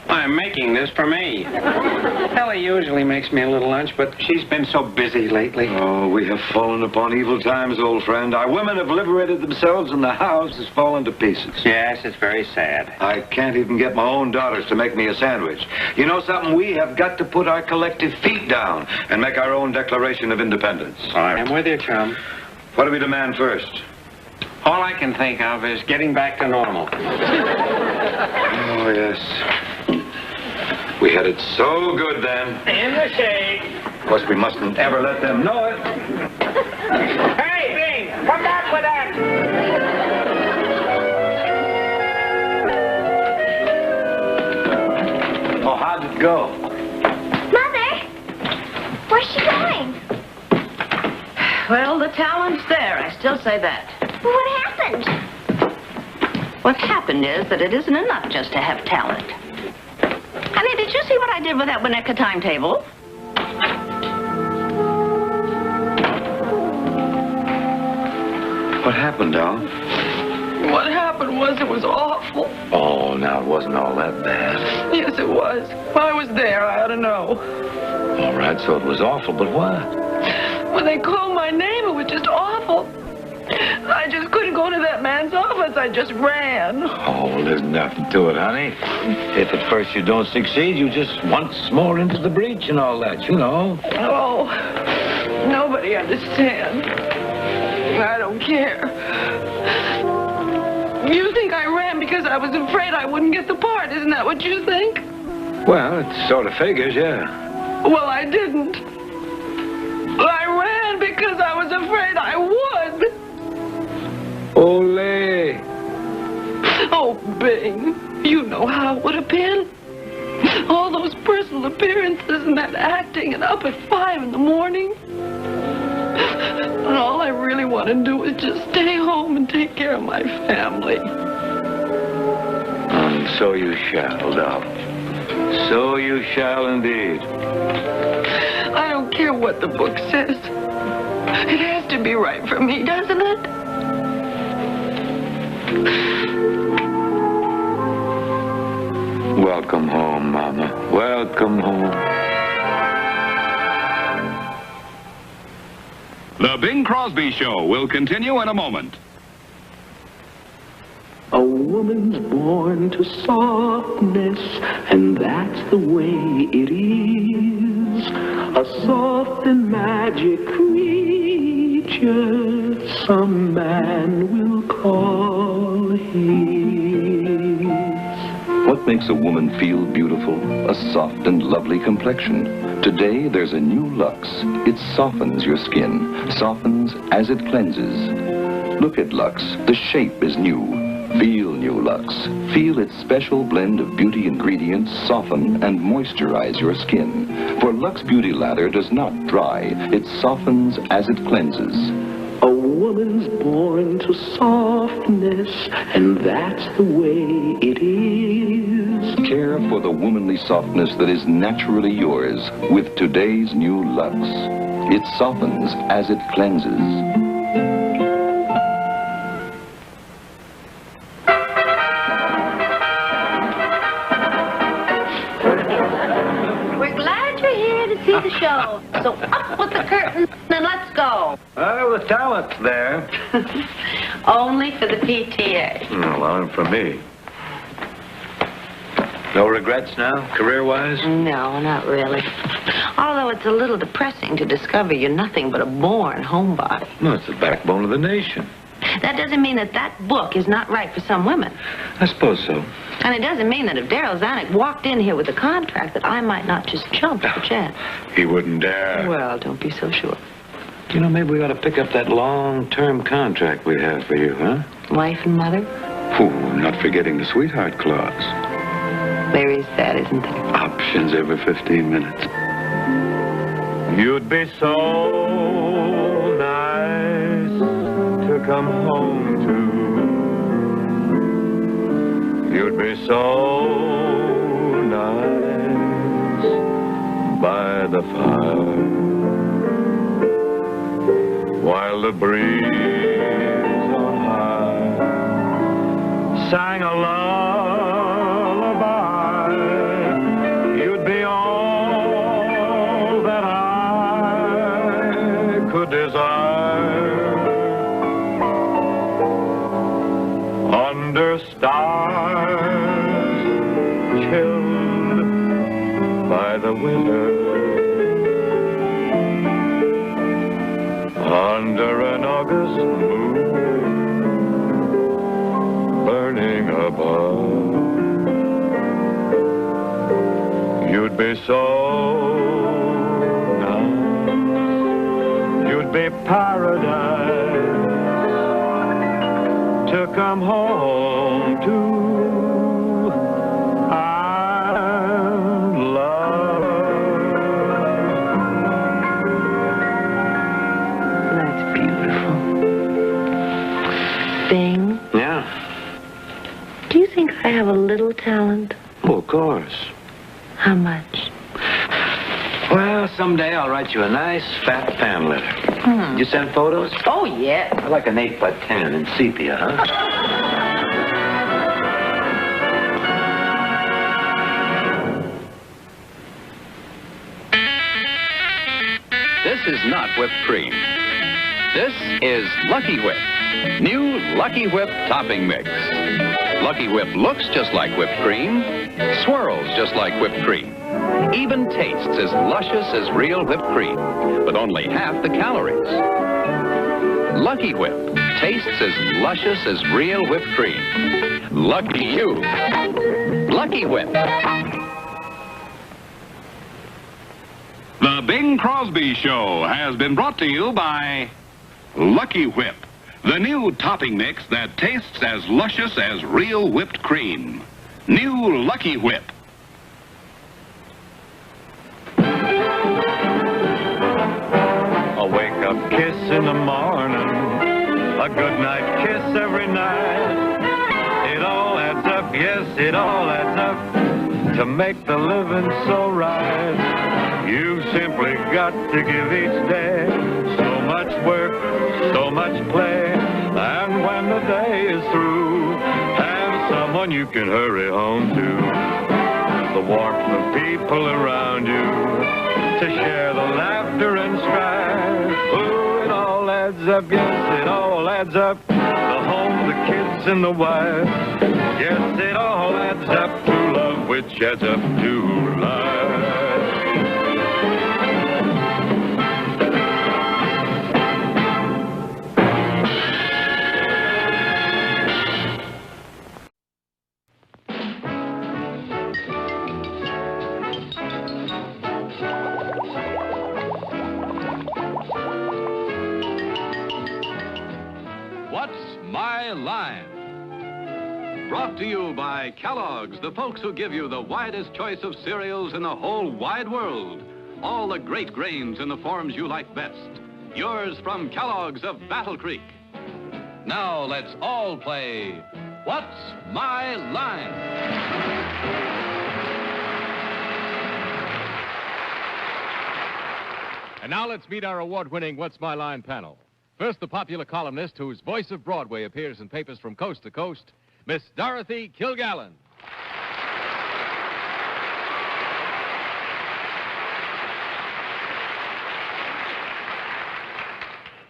I'm making this for me. Ellie usually makes me a little lunch, but she's been so busy lately. Oh, we have fallen upon evil times, old friend. Our women have liberated themselves and the house has fallen to pieces. Yes, it's very sad. I can't even get my own daughters to make me a sandwich. You know something? We have got to put our collective feet down and make our own Declaration of Independence. I'm with you, chum. What do we demand first? All I can think of is getting back to normal. Oh, yes. We had it so good then. In the shade. Of course, we mustn't ever let them know it. Hey, Bing, come back with that. Oh, how'd it go? Mother! Where's she going? Well, the talent's there. I still say that. What happened? What happened is that it isn't enough just to have talent. Honey, did you see what I did with that Winnetka timetable? What happened, Al? What happened was it was awful. Oh, now it wasn't all that bad. Yes, it was. I was there. I ought to know. All right, so it was awful, but what? When they called my name, it was just awful. I just couldn't go to that man's office. I just ran. Oh, well, there's nothing to it, honey. If at first you don't succeed, you just once more into the breach and all that, you know. Oh, nobody understands. I don't care. You think I ran because I was afraid I wouldn't get the part. Isn't that what you think? Well, it sort of figures, yeah. Well, I didn't. I ran because I was afraid I would. Ole! Oh, Bing, you know how it would have been. All those personal appearances and that acting and up at 5 in the morning. And all I really want to do is just stay home and take care of my family. And so you shall, Doll. So you shall indeed. I don't care what the book says. It has to be right for me, doesn't it? Welcome home, Mama. Welcome home. The Bing Crosby Show will continue in a moment. A woman's born to softness, and that's the way it is. A soft and magic creature some man will call his. What makes a woman feel beautiful? A soft and lovely complexion. Today, there's a new Lux. It softens your skin, softens as it cleanses. Look at Lux. The shape is new. Feel new Lux. Feel its special blend of beauty ingredients soften and moisturize your skin. For Lux Beauty Lather does not dry. It softens as it cleanses. A woman's born to softness, and that's the way it is. Care for the womanly softness that is naturally yours with today's new Lux. It softens as it cleanses. See the show. So up with the curtain and let's go. Well, the talent's there. Only for the PTA. Well, for me. No regrets now, career-wise? No, not really. Although it's a little depressing to discover you're nothing but a born homebody. No, it's the backbone of the nation. That doesn't mean that that book is not right for some women. I suppose so. And it doesn't mean that if Darryl Zanuck walked in here with a contract that I might not just jump at the chance. He wouldn't dare. Well, don't be so sure. You know, maybe we ought to pick up that long-term contract we have for you, huh? Wife and mother? Oh, I'm not forgetting the sweetheart clause. There is that, isn't there? Options every 15 minutes. You'd be so nice to come home to. You'd be so nice by the fire while the breeze on high sang a lullaby. You'd be all that I could desire under stars chilled by the winter, under an August moon burning above. You'd be so nice, you'd be paradise to come home to. And love. That's beautiful. Bing, Yeah? do you think I have a little talent? Oh, of course. How much? Well, someday I'll write you a nice, fat fan letter. You send photos? Oh, yeah. I like an 8 by 10 in sepia, huh? This is not whipped cream. This is Lucky Whip. New Lucky Whip topping mix. Lucky Whip looks just like whipped cream, swirls just like whipped cream, even tastes as luscious as real whipped cream, but only half the calories. Lucky Whip tastes as luscious as real whipped cream. Lucky you. Lucky Whip. The Bing Crosby Show has been brought to you by Lucky Whip, the new topping mix that tastes as luscious as real whipped cream. New Lucky Whip. A wake-up kiss in the morning, a good night kiss every night. It all adds up, yes, it all adds up to make the living so right. You've simply got to give each day so much work, so much play. And when the day is through, have someone you can hurry home to. The warmth of people around you, to share the laughter and strife. Oh, it all adds up, yes, it all adds up. The home, the kids, and the wife. Yes, it all adds up to love, which adds up to life. My Line. Brought to you by Kellogg's, the folks who give you the widest choice of cereals in the whole wide world. All the great grains in the forms you like best. Yours from Kellogg's of Battle Creek. Now let's all play What's My Line? And now let's meet our award-winning What's My Line panel. First, the popular columnist whose voice of Broadway appears in papers from coast to coast, Miss Dorothy Kilgallen.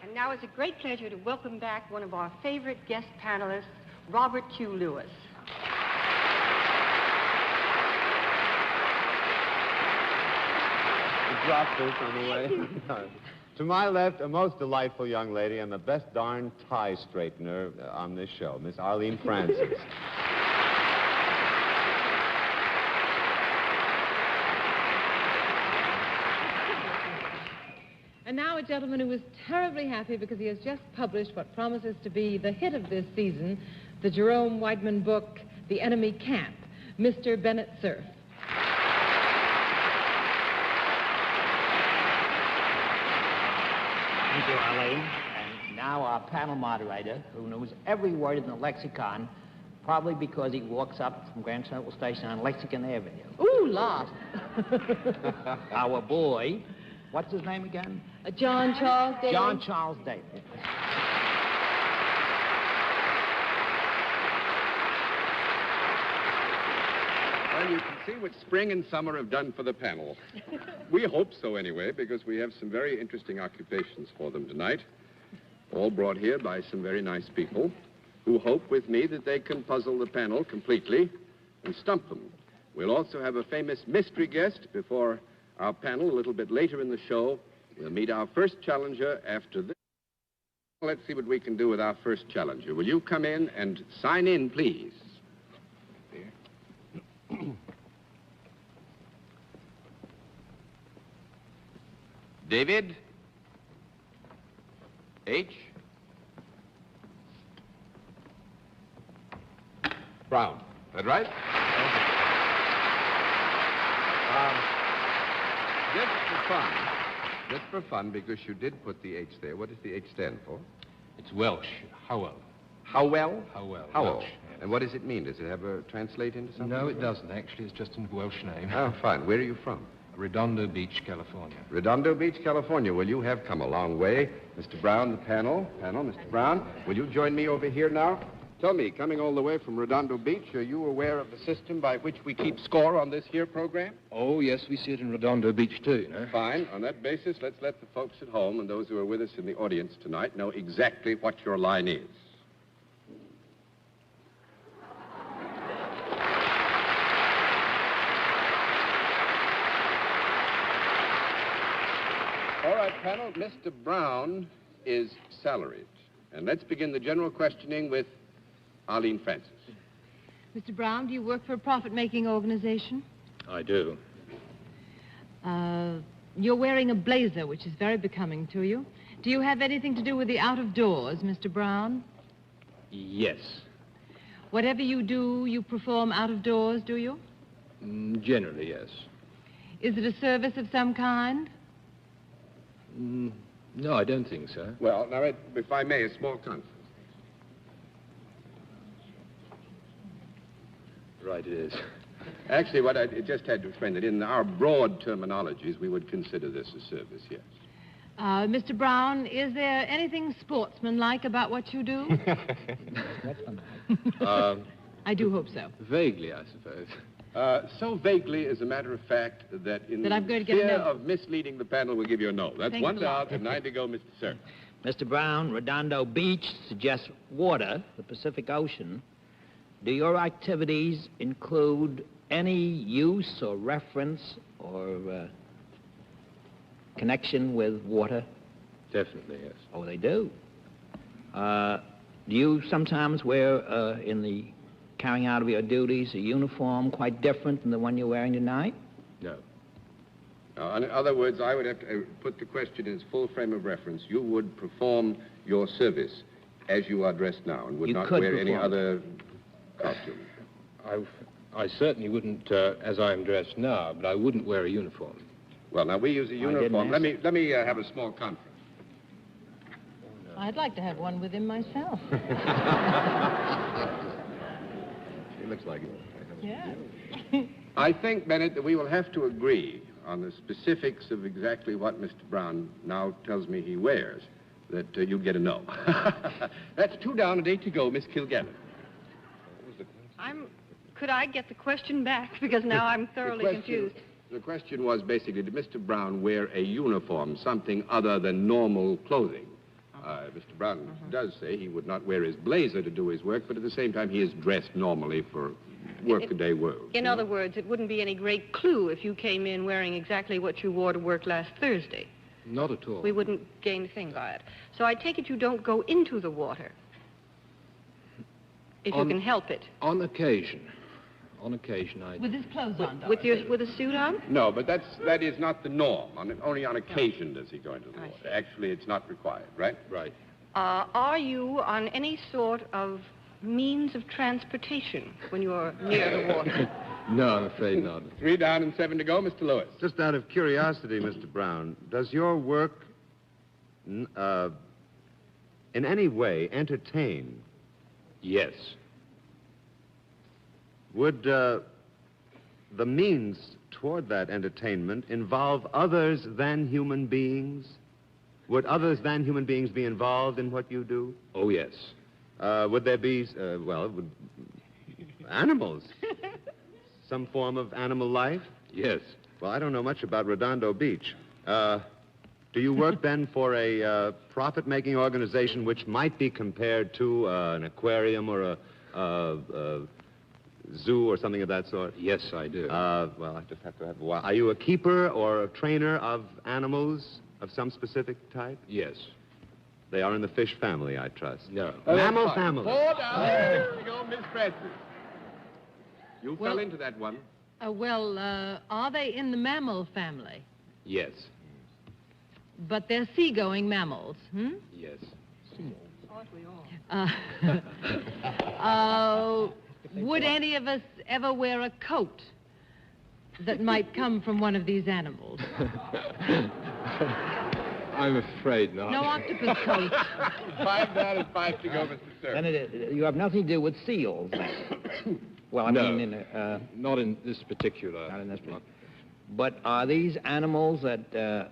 And now it's a great pleasure to welcome back one of our favorite guest panelists, Robert Q. Lewis. Drop this on the way. To my left, a most delightful young lady and the best darn tie straightener on this show, Miss Arlene Francis. And now a gentleman who is terribly happy because he has just published what promises to be the hit of this season, The Jerome Whiteman book, The Enemy Camp, Mr. Bennett Cerf. Thank you, Arlene. And now our panel moderator, who knows every word in the lexicon, probably because he walks up from Grand Central Station on Lexington Avenue. Ooh, la! Our boy, what's his name again? John Charles Daly. John Charles Daly. Well, you can see what spring and summer have done for the panel. We hope so, anyway, because we have some very interesting occupations for them tonight, all brought here by some very nice people who hope with me that they can puzzle the panel completely and stump them. We'll also have a famous mystery guest before our panel a little bit later in the show. We'll meet our first challenger after this. Let's see what we can do with our first challenger. Will you come in and sign in, please? David H. Brown. That right? Just for fun, because you did put the H there. What does the H stand for? It's Welsh. Howell. Howell? Howell. Howell. Welsh, yes. And what does it mean? Does it have a translate into something? No, it doesn't. Actually, it's just a Welsh name. Oh, fine. Where are you from? Redondo Beach, California. Redondo Beach, California. Well, you have come a long way. Mr. Brown, the panel. Mr. Brown, will you join me over here now? Tell me, coming all the way from Redondo Beach, are you aware of the system by which we keep score on this here program? Oh, yes, we see it in Redondo Beach, too, no? Fine. On that basis, let's let the folks at home and those who are with us in the audience tonight know exactly what your line is. All right, panel, Mr. Brown is salaried. And let's begin the general questioning with Arlene Francis. Mr. Brown, do you work for a profit-making organization? I do. You're wearing a blazer, which is very becoming to you. Do you have anything to do with the out-of-doors, Mr. Brown? Yes. Whatever you do, you perform out-of-doors, do you? Generally, yes. Is it a service of some kind? No, I don't think so. Well, now, if I may, a small conference. Right, it is. Actually, what I just had to explain that in our broad terminologies, we would consider this a service, yes. Mr. Brown, is there anything sportsmanlike about what you do? I do hope so. Vaguely, I suppose. So vaguely, as a matter of fact, that in I'm going to get fear a no. of misleading the panel, we'll give you a no. That's Thanks one a lot. down and 9 to go, Mr. Sir. Mr. Brown, Redondo Beach suggests water, the Pacific Ocean. Do your activities include any use or reference or connection with water? Definitely, yes. Oh, they do. Do you sometimes wear, in the carrying out of your duties, a uniform quite different than the one you're wearing tonight? No. In other words, I would have to put the question in its full frame of reference. You would perform your service as you are dressed now and would You not could wear any perform. other costume. I certainly wouldn't, as I am dressed now, but I wouldn't wear a uniform. Well, now, we use a uniform. Let me have a small conference. I'd like to have one with him myself. He looks like it. Yeah. I think, Bennett, that we will have to agree on the specifics of exactly what Mr. Brown now tells me he wears, that you get a no. That's 2 down and 8 to go, Miss Kilgannon. Could I get the question back? Because now I'm thoroughly confused. The question was basically, did Mr. Brown wear a uniform, something other than normal clothing? Mr. Brown does say he would not wear his blazer to do his work, but at the same time he is dressed normally for workaday work. In other words, it wouldn't be any great clue if you came in wearing exactly what you wore to work last Thursday. Not at all. We wouldn't gain a thing by it. So I take it you don't go into the water, if you can help it. On occasion. On occasion, I... With his clothes on, With a suit on? No, but that is not the norm. Only on occasion does he go into the water. Actually, it's not required, right? Right. Are you on any sort of means of transportation when you're near the water? No, I'm afraid not. 3 down and 7 to go, Mr. Lewis. Just out of curiosity, Mr. Brown, does your work in any way entertain? Yes. Would the means toward that entertainment involve others than human beings? Would others than human beings be involved in what you do? Oh, yes. Would there be, animals? Some form of animal life? Yes. Well, I don't know much about Redondo Beach. Do you work then for a profit-making organization which might be compared to an aquarium or a zoo or something of that sort? Yes, I do. Well, I just have to have a while. Are you a keeper or a trainer of animals of some specific type? Yes. They are in the fish family, I trust. No. Mammal family. 4 down. There we go, Miss Francis. You Well- fell into that one. Are they in the mammal family? Yes. But they're seagoing mammals, Yes. Would any of us ever wear a coat that might come from one of these animals? I'm afraid not. No octopus coat. 5 down and 5 to go, Mr. Sir. And you have nothing to do with seals. Well, I No. mean, Not in this particular. not in this one. But are these animals that,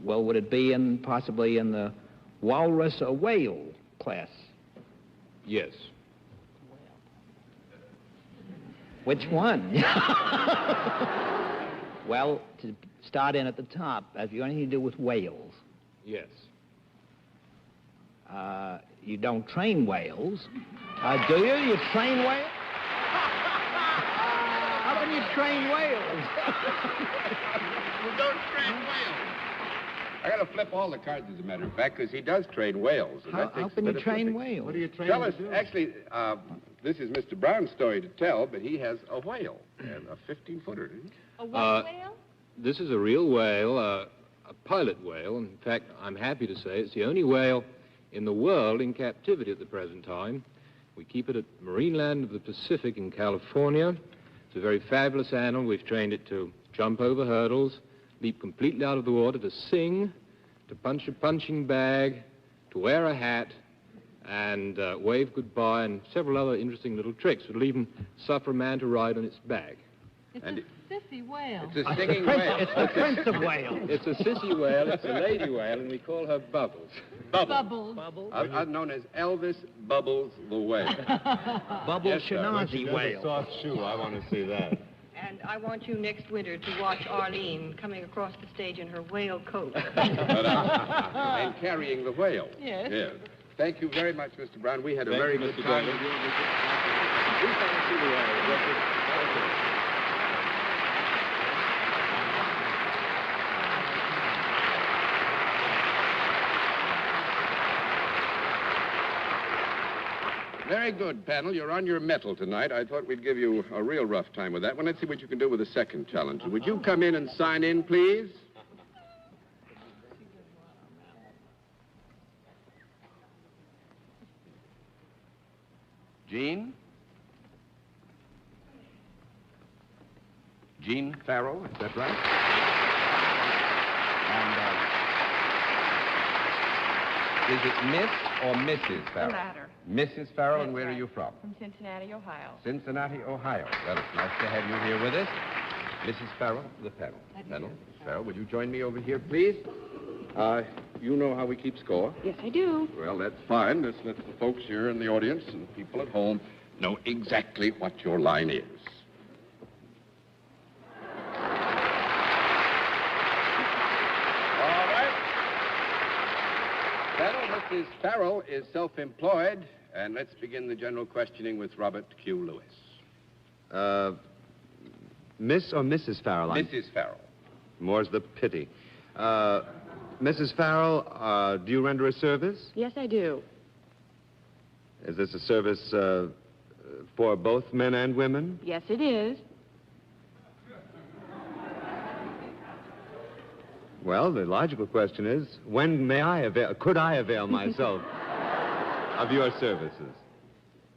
would it be possibly in the walrus or whale class? Yes. Which one? Well, to start in at the top, have you anything to do with whales? Yes. You don't train whales. Do you? You train whales? How can you train whales? We don't train whales. I got to flip all the cards, as a matter of fact, because he does train whales. And How that takes can a you bit of train flipping. whales? What do you train Tell to us, do? actually, this is Mr. Brown's story to tell, but he has a whale, and a 15-footer. A what whale? This is a real whale, a pilot whale. In fact, I'm happy to say it's the only whale in the world in captivity at the present time. We keep it at Marineland of the Pacific in California. It's a very fabulous animal. We've trained it to jump over hurdles, leap completely out of the water, to sing, to punch a punching bag, to wear a hat, and wave goodbye, and several other interesting little tricks. It'll even suffer a man to ride on its back. It's And a sissy whale. It's a singing whale. It's the prince of whales. It's a sissy whale, it's a lady whale, and we call her Bubbles. Bubbles. Known as Elvis Bubbles the Whale. Bubble Yes, sir. Shinazi A whale. soft shoe. I want to see that. And I want you next winter to watch Arlene coming across the stage in her whale coat. And carrying the whale. Yes. Yes. Thank you very much, Mr. Brown. We had a Thank very you, good Mr. time. Brown. Very good, panel. You're on your mettle tonight. I thought we'd give you a real rough time with that one. Let's see what you can do with the second challenge. Would you come in and sign in, please? Jean? Jean Farrell, is that right? And, is it Miss or Mrs. Farrell? The latter. Mrs. Farrell, and That's where are right. you from? From Cincinnati, Ohio. Cincinnati, Ohio. Well, it's nice to have you here with us. Mrs. Farrell, the panel. Panel. Farrell, would you join me over here, please? You know how we keep score. Yes, I do. Well, that's fine. This lets the folks here in the audience and people at home know exactly what your line is. All right. Panel, Mrs. Farrell is self-employed, and let's begin the general questioning with Robert Q. Lewis. Miss or Mrs. Farrell? Mrs. Farrell. More's the pity. Mrs. Farrell, do you render a service? Yes, I do. Is this a service for both men and women? Yes, it is. Well, the logical question is, when could I avail myself of your services?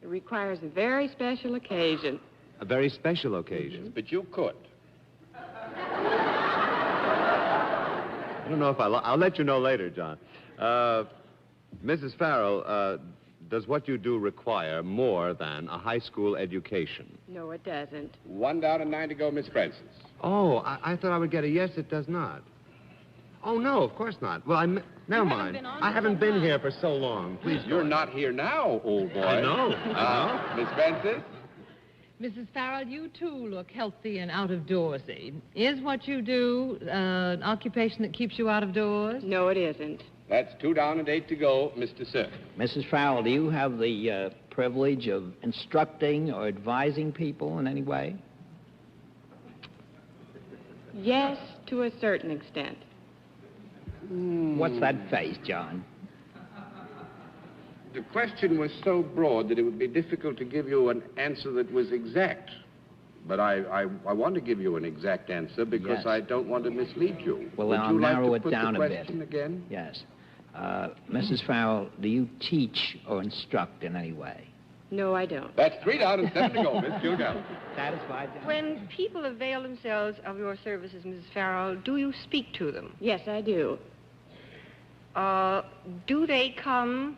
It requires a very special occasion. A very special occasion. But you could. I don't know if I'll let you know later, John. Mrs. Farrell, does what you do require more than a high school education? No, it doesn't. 1 down and 9 to go, Miss Francis. Oh, I thought I would get a yes, it does not. Oh, no, of course not. Well, never mind. I haven't been here for so long. Please, You're not here now, old boy. I know. Miss Francis? Mrs. Farrell, you too look healthy and out of doorsy. Is what you do an occupation that keeps you out of doors? No, it isn't. That's 2 down and 8 to go, Mr. Sir. Mrs. Farrell, do you have the privilege of instructing or advising people in any way? Yes, to a certain extent. What's that face, John? The question was so broad that it would be difficult to give you an answer that was exact. But I want to give you an exact answer because Yes. I don't want to mislead you. Well, Would I'll you like narrow to it put down the a bit. question again? Yes. Mrs. Farrell, do you teach or instruct in any way? No, I don't. That's 3 down and 7 to go, Miss Gilgal. Satisfied, John? When people avail themselves of your services, Mrs. Farrell, do you speak to them? Yes, I do. Do they come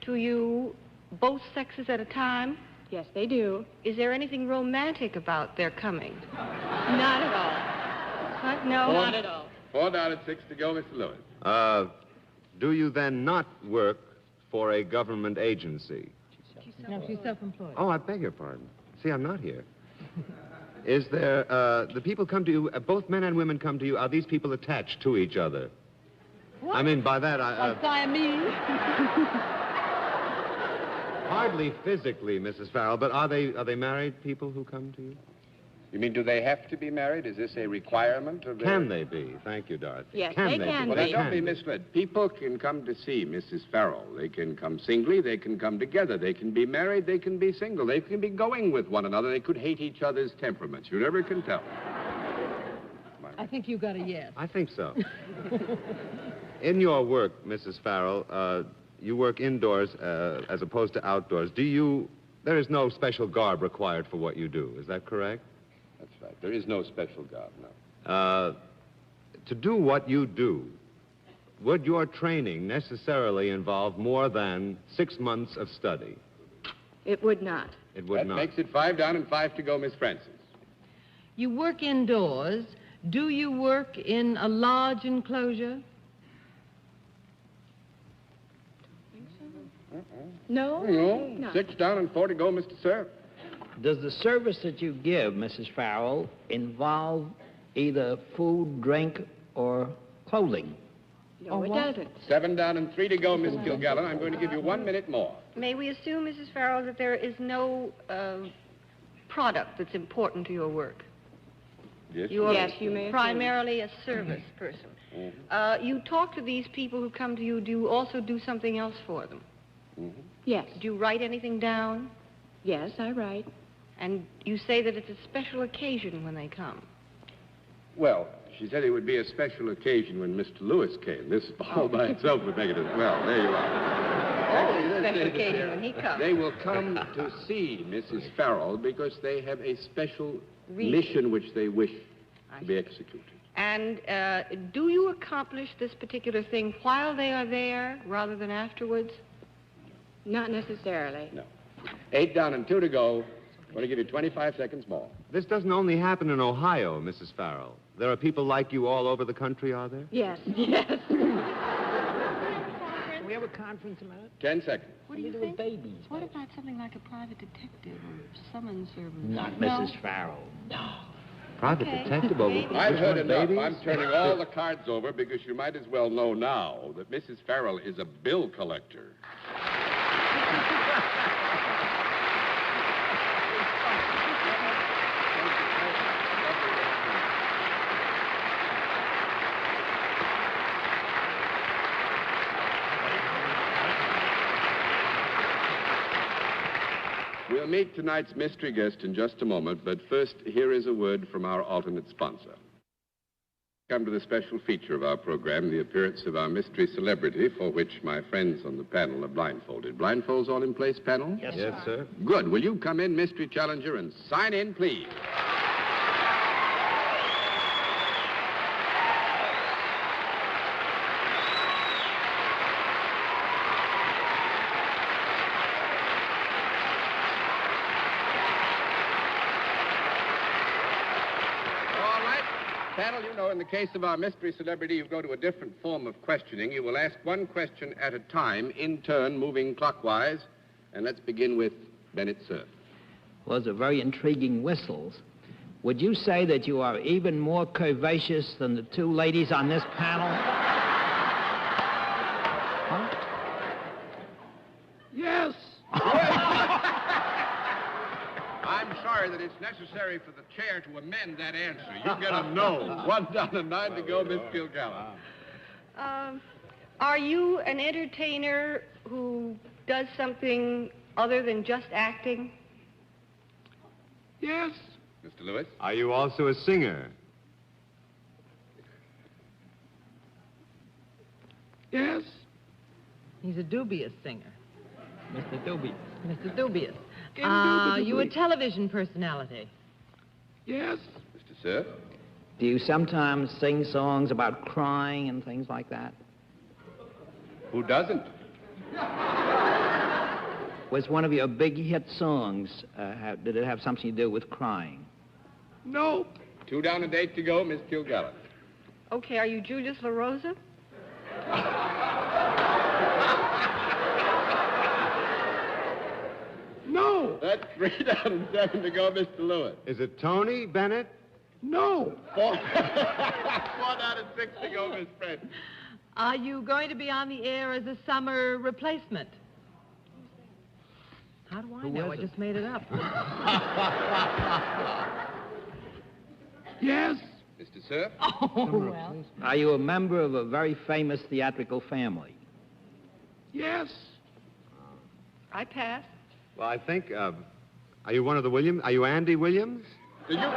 to you both sexes at a time? Yes, they do. Is there anything romantic about their coming? Not at all. What? No, not at all. 4 down and 6 to go, Mr. Lewis. Do you then not work for a government agency? No, she's self-employed. Oh, I beg your pardon. See, I'm not here. Is there, the people come to you, both men and women come to you, are these people attached to each other? What? I mean, by that, Like Siamese? hardly physically, Mrs. Farrell, but are they married people who come to you? You mean, do they have to be married? Is this a requirement of their... Can they be? Thank you, Dorothy. Yes, can they be? can Well, be. then don't be misled. People can come to see Mrs. Farrell. They can come singly. They can come together. They can be married. They can be single. They can be going with one another. They could hate each other's temperaments. You never can tell. I think you got a yes. I think so. In your work, Mrs. Farrell, you work indoors as opposed to outdoors. There is no special garb required for what you do. Is that correct? That's right. There is no special garb, no. To do what you do, would your training necessarily involve more than 6 months of study? It would not. It would That not. makes it 5 down and 5 to go, Miss Francis. You work indoors. Do you work in a large enclosure? No? No. No. 6 down and 4 to go, Mr. Sir. Does the service that you give, Mrs. Farrell, involve either food, drink, or clothing? No, it doesn't. 7 down and 3 to go, Miss Gilgallen. I'm going to give you 1 minute more. May we assume, Mrs. Farrell, that there is no product that's important to your work? Yes, You are yes, you may primarily a service person. You talk to these people who come to you. Do you also do something else for them? Yes. Do you write anything down? Yes, I write. And you say that it's a special occasion when they come. Well, she said it would be a special occasion when Mr. Lewis came. This all by itself would make it as well. There you are. Always a Actually, special this is occasion when he comes. They will come to see Mrs. Farrell because they have a special Reason. mission which they wish to be executed. And do you accomplish this particular thing while they are there rather than afterwards? Not necessarily. No. 8 down and 2 to go. I'm going to give you 25 seconds more. This doesn't only happen in Ohio, Mrs. Farrell. There are people like you all over the country, are there? Yes. Yes. Can we have a conference about it? 10 seconds. What do you Little think? babies. What about something like a private detective or summons service? Not No. Mrs. Farrell. No. Private Okay. detective over Maybe. I've heard just enough. babies? I'm turning all the cards over because you might as well know now that Mrs. Farrell is a bill collector. We'll meet tonight's mystery guest in just a moment, but first, here is a word from our alternate sponsor. come to the special feature of our program, the appearance of our mystery celebrity, for which my friends on the panel are blindfolded. Blindfolds all in place, panel? Yes, sir. Good. Will you come in, mystery challenger, and sign in, please? Panel, you know, in the case of our mystery celebrity, you go to a different form of questioning. You will ask one question at a time, in turn, moving clockwise. And let's begin with Bennett Cerf. Those are very intriguing whistles. Would you say that you are even more curvaceous than the two ladies on this panel? Huh? Yes. I'm sorry that it's necessary for the chair to amend that answer. You get a no. 1 down and 9 to go, Miss Kilgallen. Are you an entertainer who does something other than just acting? Yes. Mr. Lewis? Are you also a singer? Yes. He's a dubious singer. Mr. Dubious. Mr. Dubious. Are you a television personality? Yes. Mr. Cerf? Do you sometimes sing songs about crying and things like that? Who doesn't? Was one of your big hit songs, did it have something to do with crying? No. 2 down and 8 to go, Miss Kilgallen. Okay, are you Julius LaRosa? No. That's 3 down and 7 to go, Mr. Lewis. Is it Tony Bennett? No. 4 down and 6 to go, Miss Fred. Are you going to be on the air as a summer replacement? How do I know? I just made it up. Yes. Mr. Cerf? Oh, well. Are you a member of a very famous theatrical family? Yes. I pass. Well, I think, are you one of the Williams? Are you Andy Williams? Did you?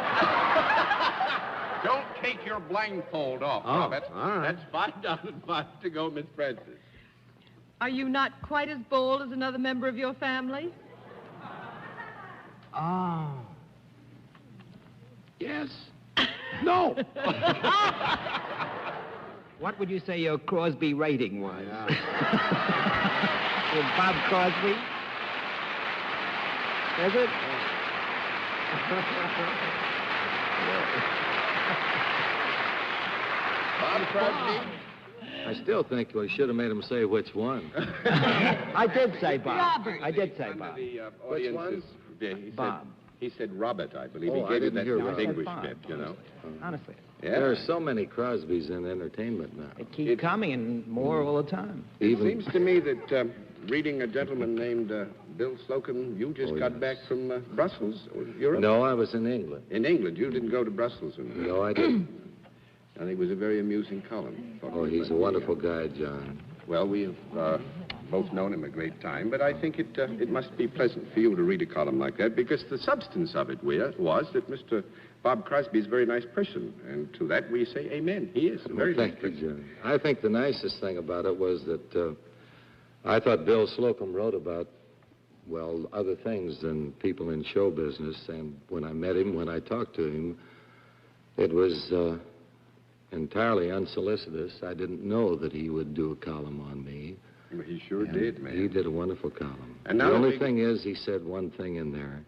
Don't take your blindfold off, Robert. All right. That's 5 down and 5 to go, Miss Francis. Are you not quite as bold as another member of your family? Oh. Yes. No. What would you say your Crosby rating was? With Bob Crosby? Is it? Bob Crosby? I still think we should have made him say which one. I did say Bob. Robert. I did say Bob. The audience is, Bob. He said Robert, I believe. Oh, he I gave you didn't that hear Robert. distinguished I said bit, you know. Honestly. Yeah. There are so many Crosbys in entertainment now. They keep coming and more all the time. It seems to me that reading a gentleman named Bill Slocum, you just got back from Brussels, Europe? No, I was in England. In England. You didn't go to Brussels? No, I didn't. I think it was a very amusing column. Oh, he's a wonderful guy, John. Well, we have both known him a great time, but I think it must be pleasant for you to read a column like that, because the substance of it was that Mr. Bob Crosby is a very nice person, and to that we say amen. He is a very nice Thank you, person. John. I think the nicest thing about it was that I thought Bill Slocum wrote about, well, other things than people in show business, and when I met him, when I talked to him, it was entirely unsolicitous. I didn't know that he would do a column on me. Well, he sure did, man. He did a wonderful column. And the now only thing is, he said one thing in there.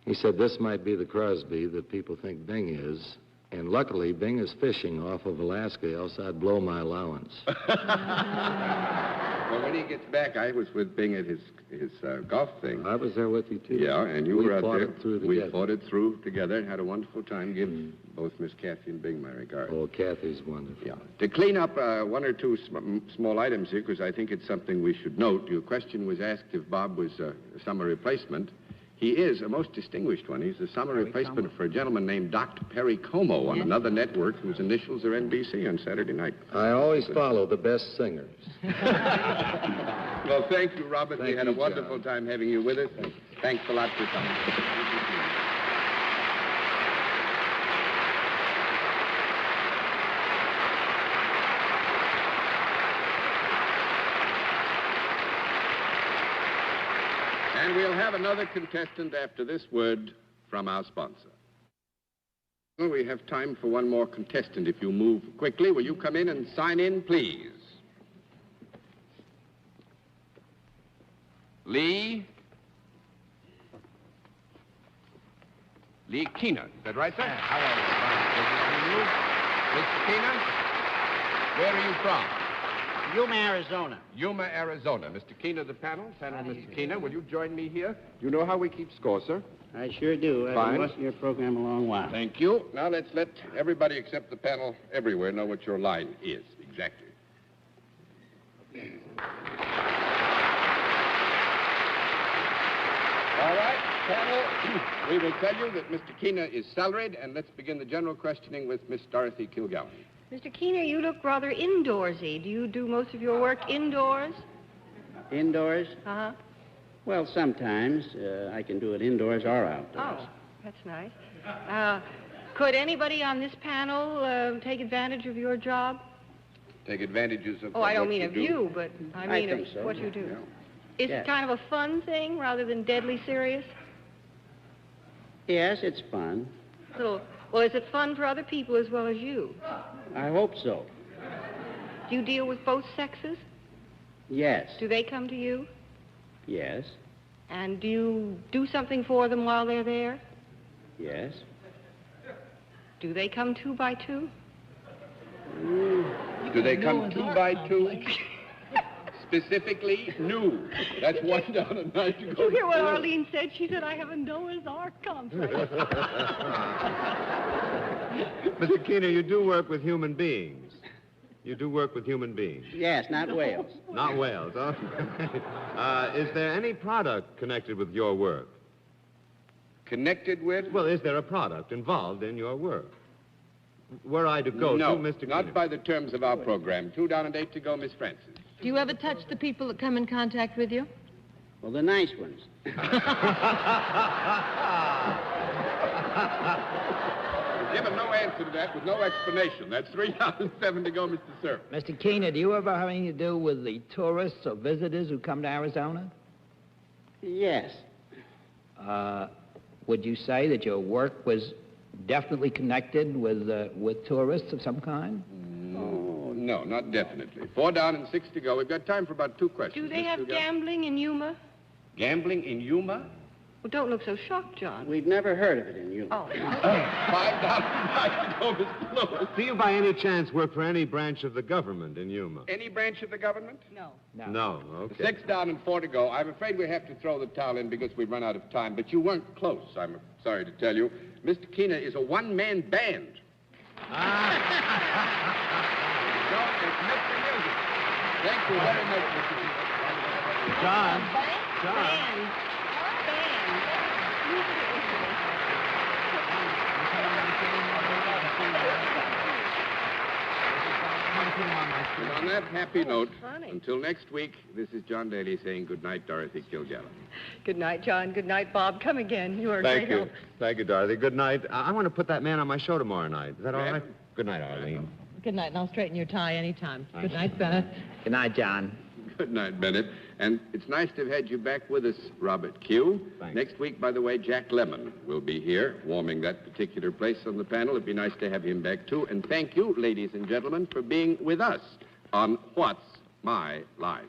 He said, this might be the Crosby that people think Bing is, and luckily Bing is fishing off of Alaska, else I'd blow my allowance. Well, when he gets back, I was with Bing at his golf thing. I was there with you, too. Yeah, and you were out there. We fought it through together and had a wonderful time. Give both Miss Kathy and Bing my regards. Oh, Kathy's wonderful. Yeah. To clean up 1 or 2 small items here, because I think it's something we should note. Your question was asked if Bob was a summer replacement. He is a most distinguished one. He's a summer replacement for a gentleman named Dr. Perry Como on another network whose initials are NBC on Saturday night. I always follow the best singers. Well, thank you, Robert. We had a wonderful time having you with us. Thanks a lot for coming. And we'll have another contestant after this word from our sponsor. Well, we have time for one more contestant. If you move quickly, will you come in and sign in, please? Lee Keener. Is that right, sir? Hello. Mr. Keener, where are you from? Yuma, Arizona. Yuma, Arizona. Mr. Keener, the panel. Mr. Keener, will you join me here? You know how we keep score, sir? I sure do. I've been watching your program a long while. Thank you. Now let's let everybody except the panel everywhere know what your line is. Exactly. All right, panel, we will tell you that Mr. Keener is salaried, and let's begin the general questioning with Miss Dorothy Kilgallen. Mr. Keener, you look rather indoorsy. Do you do most of your work indoors? Indoors? Uh-huh. Well, sometimes. I can do it indoors or outdoors. Oh, that's nice. Could anybody on this panel take advantage of your job? Take advantages of Oh, I don't mean what of you do? you, but I mean of so. what you do. Yeah. Is it kind of a fun thing rather than deadly serious? Yes, it's fun. Well, is it fun for other people as well as you? I hope so. Do you deal with both sexes? Yes. Do they come to you? Yes. And do you do something for them while they're there? Yes. Do they come 2 by 2? Do they come 2 by 2? Specifically, no. That's one down a night to Did go. you hear what Arlene said? She said, I have a Noah's Ark complex. Mr. Keener, you do work with human beings. You do work with human beings. Yes, not whales. Not whales, okay. Is there any product connected with your work? Connected with? Well, is there a product involved in your work? Were I to go No, to Mr. Keener? not by the terms of our program. 2 down and 8 to go, Miss Francis. Do you ever touch the people that come in contact with you? Well, the nice ones. Given no answer to that with no explanation. That's 3 down and 7 to go, Mr. Sir. Mr. Keener, do you ever have anything to do with the tourists or visitors who come to Arizona? Yes. Would you say that your work was definitely connected with tourists of some kind? No, not definitely. 4 down and 6 to go. We've got time for about 2 questions. Do they have gambling in Yuma? Gambling in Yuma? Well, don't look so shocked, John. We've never heard of it in Yuma. Oh. 5 down and 9 to go, Mr. Lewis. Do you by any chance work for any branch of the government in Yuma? Any branch of the government? No. No, okay. 6 down and 4 to go. I'm afraid we have to throw the towel in because we've run out of time, but you weren't close, I'm sorry to tell you. Mr. Keener is a one-man band. No, it's Mr. Music. Thank you very much, Mr. Keener. John. And on that happy note, until next week, this is John Daly saying good night, Dorothy Kilgallen. Good night, John. Good night, Bob. Come again. You are a great help. Thank you, Dorothy. Good night. I want to put that man on my show tomorrow night. Is that all right? Good night, Arlene. Good night, and I'll straighten your tie anytime. Good night, Bennett. Good night, John. Good night, Bennett. And it's nice to have had you back with us, Robert Q. Thanks. Next week, by the way, Jack Lemmon will be here, warming that particular place on the panel. It'd be nice to have him back, too. And thank you, ladies and gentlemen, for being with us on What's My Line?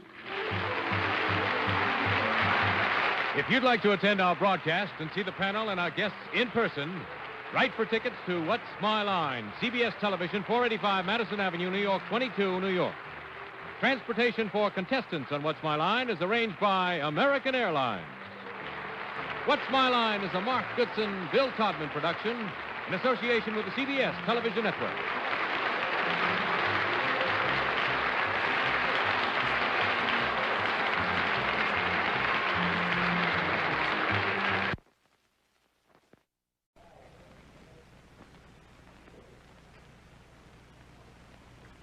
If you'd like to attend our broadcast and see the panel and our guests in person, write for tickets to What's My Line, CBS Television, 485 Madison Avenue, New York, 22, New York. Transportation for contestants on What's My Line is arranged by American Airlines. What's My Line is a Mark Goodson, Bill Todman production in association with the CBS Television Network.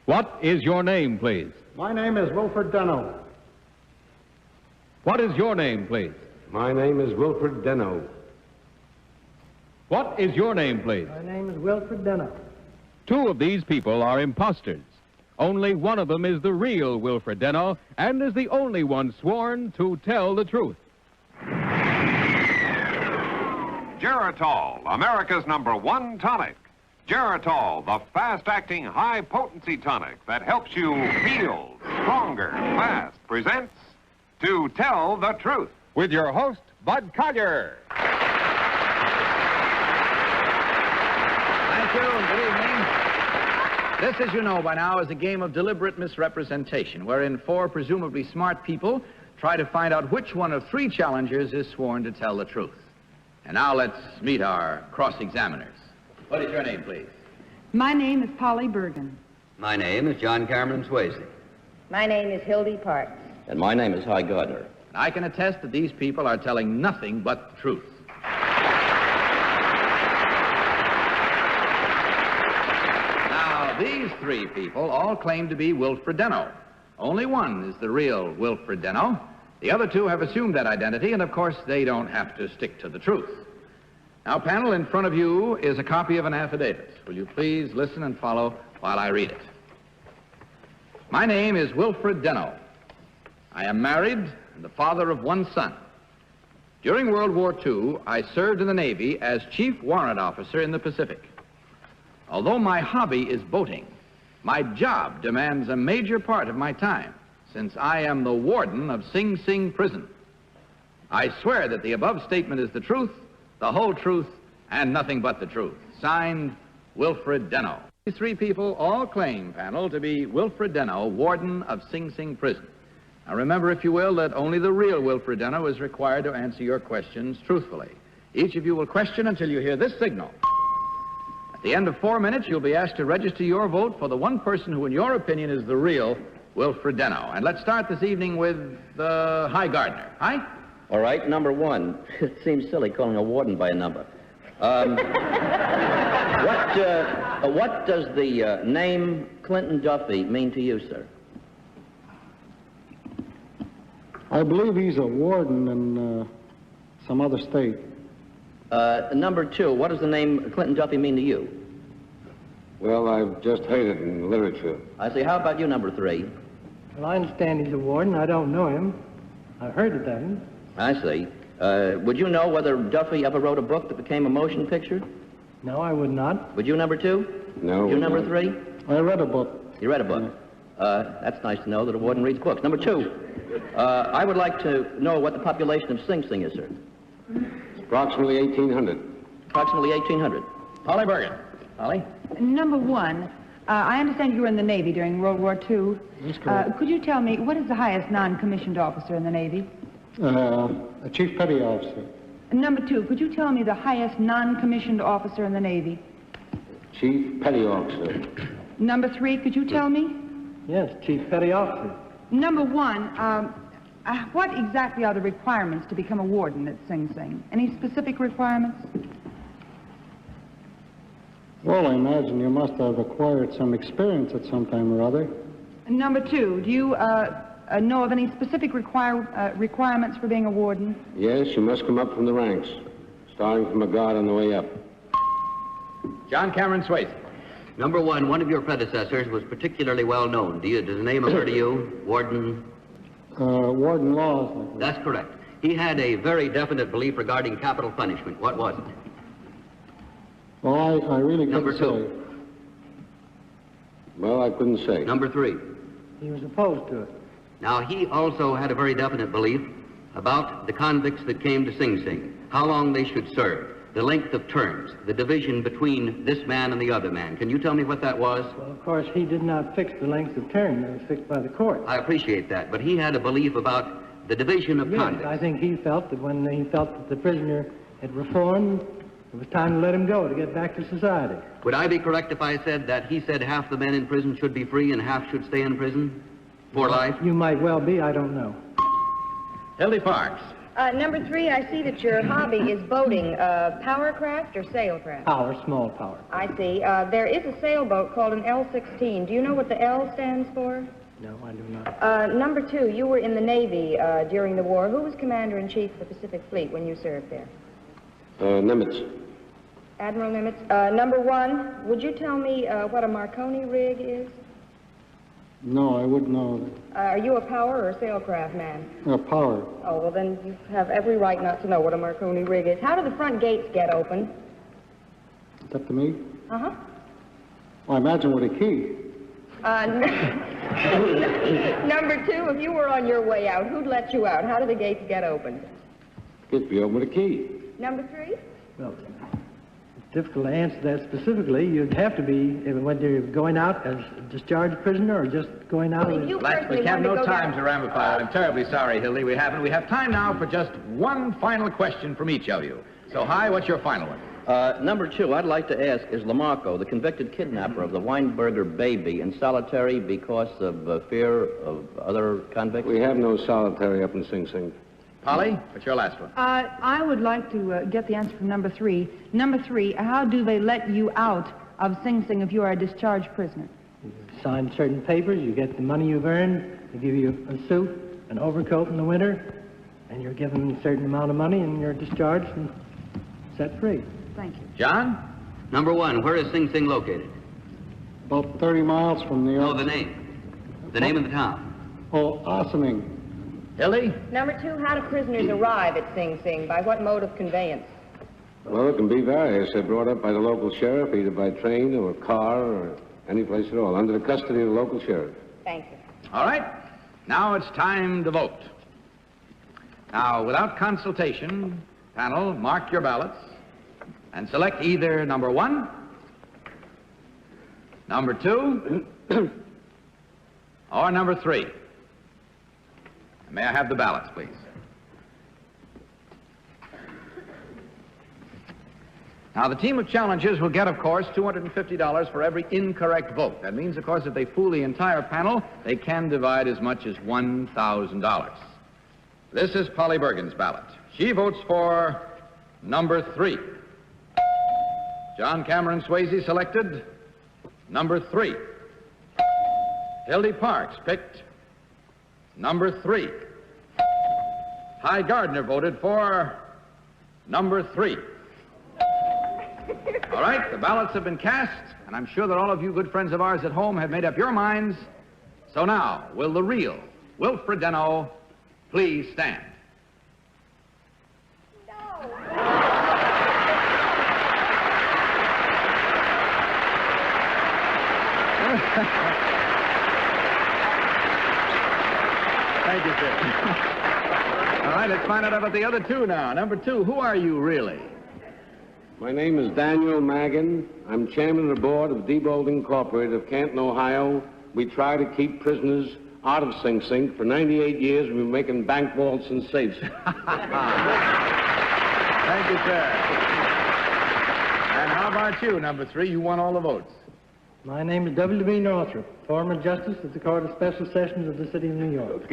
What is your name, please? My name is Wilfred Deno. What is your name, please? My name is Wilfred Deno. What is your name, please? My name is Wilfred Deno. 2 of these people are imposters. Only one of them is the real Wilfred Deno and is the only one sworn to tell the truth. Geritol, America's #1 tonic. Geritol, the fast-acting, high-potency tonic that helps you feel stronger fast, presents To Tell the Truth. With your host, Bud Collier. Thank you, and good evening. This, as you know by now, is a game of deliberate misrepresentation, wherein four presumably smart people try to find out which one of three challengers is sworn to tell the truth. And now let's meet our cross-examiners. What is your name, please? My name is Polly Bergen. My name is John Cameron Swayze. My name is Hildy Parks. And my name is Hy Gardner. I can attest that these people are telling nothing but the truth. Now, these three people all claim to be Wilfred Denno. Only one is the real Wilfred Denno. The other two have assumed that identity, and of course, they don't have to stick to the truth. Now, panel, in front of you is a copy of an affidavit. Will you please listen and follow while I read it? My name is Wilfred Denno. I am married and the father of one son. During World War II, I served in the Navy as chief warrant officer in the Pacific. Although my hobby is boating, my job demands a major part of my time, since I am the warden of Sing Sing Prison. I swear that the above statement is the truth, the whole truth, and nothing but the truth. Signed, Wilfred Denno. These three people all claim, panel, to be Wilfred Denno, warden of Sing Sing Prison. Now remember, if you will, that only the real Wilfred Denno is required to answer your questions truthfully. Each of you will question until you hear this signal. At the end of 4 minutes, you'll be asked to register your vote for the one person who, in your opinion, is the real Wilfred Denno. And let's start this evening with Hy Gardner. Hy? All right, number one. It seems silly calling a warden by a number. What does the name Clinton Duffy mean to you, sir? I believe he's a warden in some other state. Number two, what does the name Clinton Duffy mean to you? Well, I've just heard it in literature. I see. How about you, number three? Well, I understand he's a warden. I don't know him. I've heard of him. I see. Would you know whether Duffy ever wrote a book that became a motion picture? No, I would not. Would you, number two? No. Would you, number three? I read a book. You read a book? That's nice to know that a warden reads books. Number two, I would like to know what the population of Sing Sing is, sir. Approximately 1,800. Approximately 1,800. Polly Bergen. Polly? Number one, I understand you were in the Navy during World War II. That's correct. Could you tell me, what is the highest non-commissioned officer in the Navy? A chief petty officer. Number two, could you tell me the highest non-commissioned officer in the Navy? Chief petty officer. Number three, could you tell me? Yes, chief petty officer. Number one, what exactly are the requirements to become a warden at Sing Sing? Any specific requirements? Well, I imagine you must have acquired some experience at some time or other. Number two, do you know of any specific requirements for being a warden? Yes, you must come up from the ranks, starting from a guard on the way up. John Cameron Swayze. Number one of your predecessors was particularly well known. Does the name occur to you? Warden? Warden Laws. That's correct. He had a very definite belief regarding capital punishment. What was it? Well, I really couldn't Number two. say. Well, I couldn't say. Number three. He was opposed to it. Now, he also had a very definite belief about the convicts that came to Sing Sing, how long they should serve, the length of terms, the division between this man and the other man. Can you tell me what that was? Well, of course, he did not fix the length of term. It was fixed by the court. I appreciate that, but he had a belief about the division of convicts. I think he felt that when he felt that the prisoner had reformed, it was time to let him go, to get back to society. Would I be correct if I said that he said half the men in prison should be free and half should stay in prison for life? You might well be, I don't know. Hildy Parks. Number three, I see that your hobby is boating. Powercraft or sailcraft? Power, small power. I see. There is a sailboat called an L-16. Do you know what the L stands for? No, I do not. Number two, you were in the Navy during the war. Who was Commander-in-Chief of the Pacific Fleet when you served there? Nimitz. Admiral Nimitz. Number one, would you tell me what a Marconi rig is? No, I wouldn't know. Are you a power or a sailcraft man? Power. Oh, well, then you have every right not to know what a Marconi rig is. How do the front gates get open? It's up to me? Uh-huh. Well, I imagine with a key. Number two, if you were on your way out, who'd let you out? How do the gates get open? Could be open with a key. Number three? Well, it's difficult to answer that specifically. You'd have to be when you're going out as a discharged prisoner or just going out as... We have no time to ramify. I'm terribly sorry, Hildy. We haven't. We have time now for just one final question from each of you. So, Hi, what's your final one? Number two, I'd like to ask, is Lamarco, the convicted kidnapper of the Weinberger baby, in solitary because of fear of other convicts? We have no solitary up in Sing Sing. Polly, what's your last one? I would like to get the answer from number three. Number three, how do they let you out of Sing Sing if you are a discharged prisoner? You sign certain papers, you get the money you've earned, they give you a suit, an overcoat in the winter, and you're given a certain amount of money and you're discharged and set free. Thank you. John? Number one, where is Sing Sing located? About 30 miles from New York. No, the name. The name of the town. Oh, Ossining. Hildy? Number two, how do prisoners arrive at Sing Sing? By what mode of conveyance? Well, it can be various. They're brought up by the local sheriff, either by train or car or any place at all, under the custody of the local sheriff. Thank you. All right. Now it's time to vote. Now, without consultation, panel, mark your ballots and select either number one, number two, or number three. May I have the ballots, please? Now, the team of challengers will get, of course, $250 for every incorrect vote. That means, of course, if they fool the entire panel, they can divide as much as $1,000. This is Polly Bergen's ballot. She votes for number three. John Cameron Swayze selected number three. Hildy Parks picked number three. Hy Gardner voted for number three. All right, the ballots have been cast, and I'm sure that all of you good friends of ours at home have made up your minds. So now, will the real Wilfred Deno please stand? Thank you, sir. All right, let's find out about the other two now. Number two, who are you really? My name is Daniel Magan. I'm chairman of the board of Diebold Incorporated of Canton, Ohio. We try to keep prisoners out of Sing Sing. For 98 years, we've been making bank vaults and safes. Thank you, sir. And how about you, number three? You won all the votes. My name is W.B. Northrop, former justice of the Court of Special Sessions of the City of New York.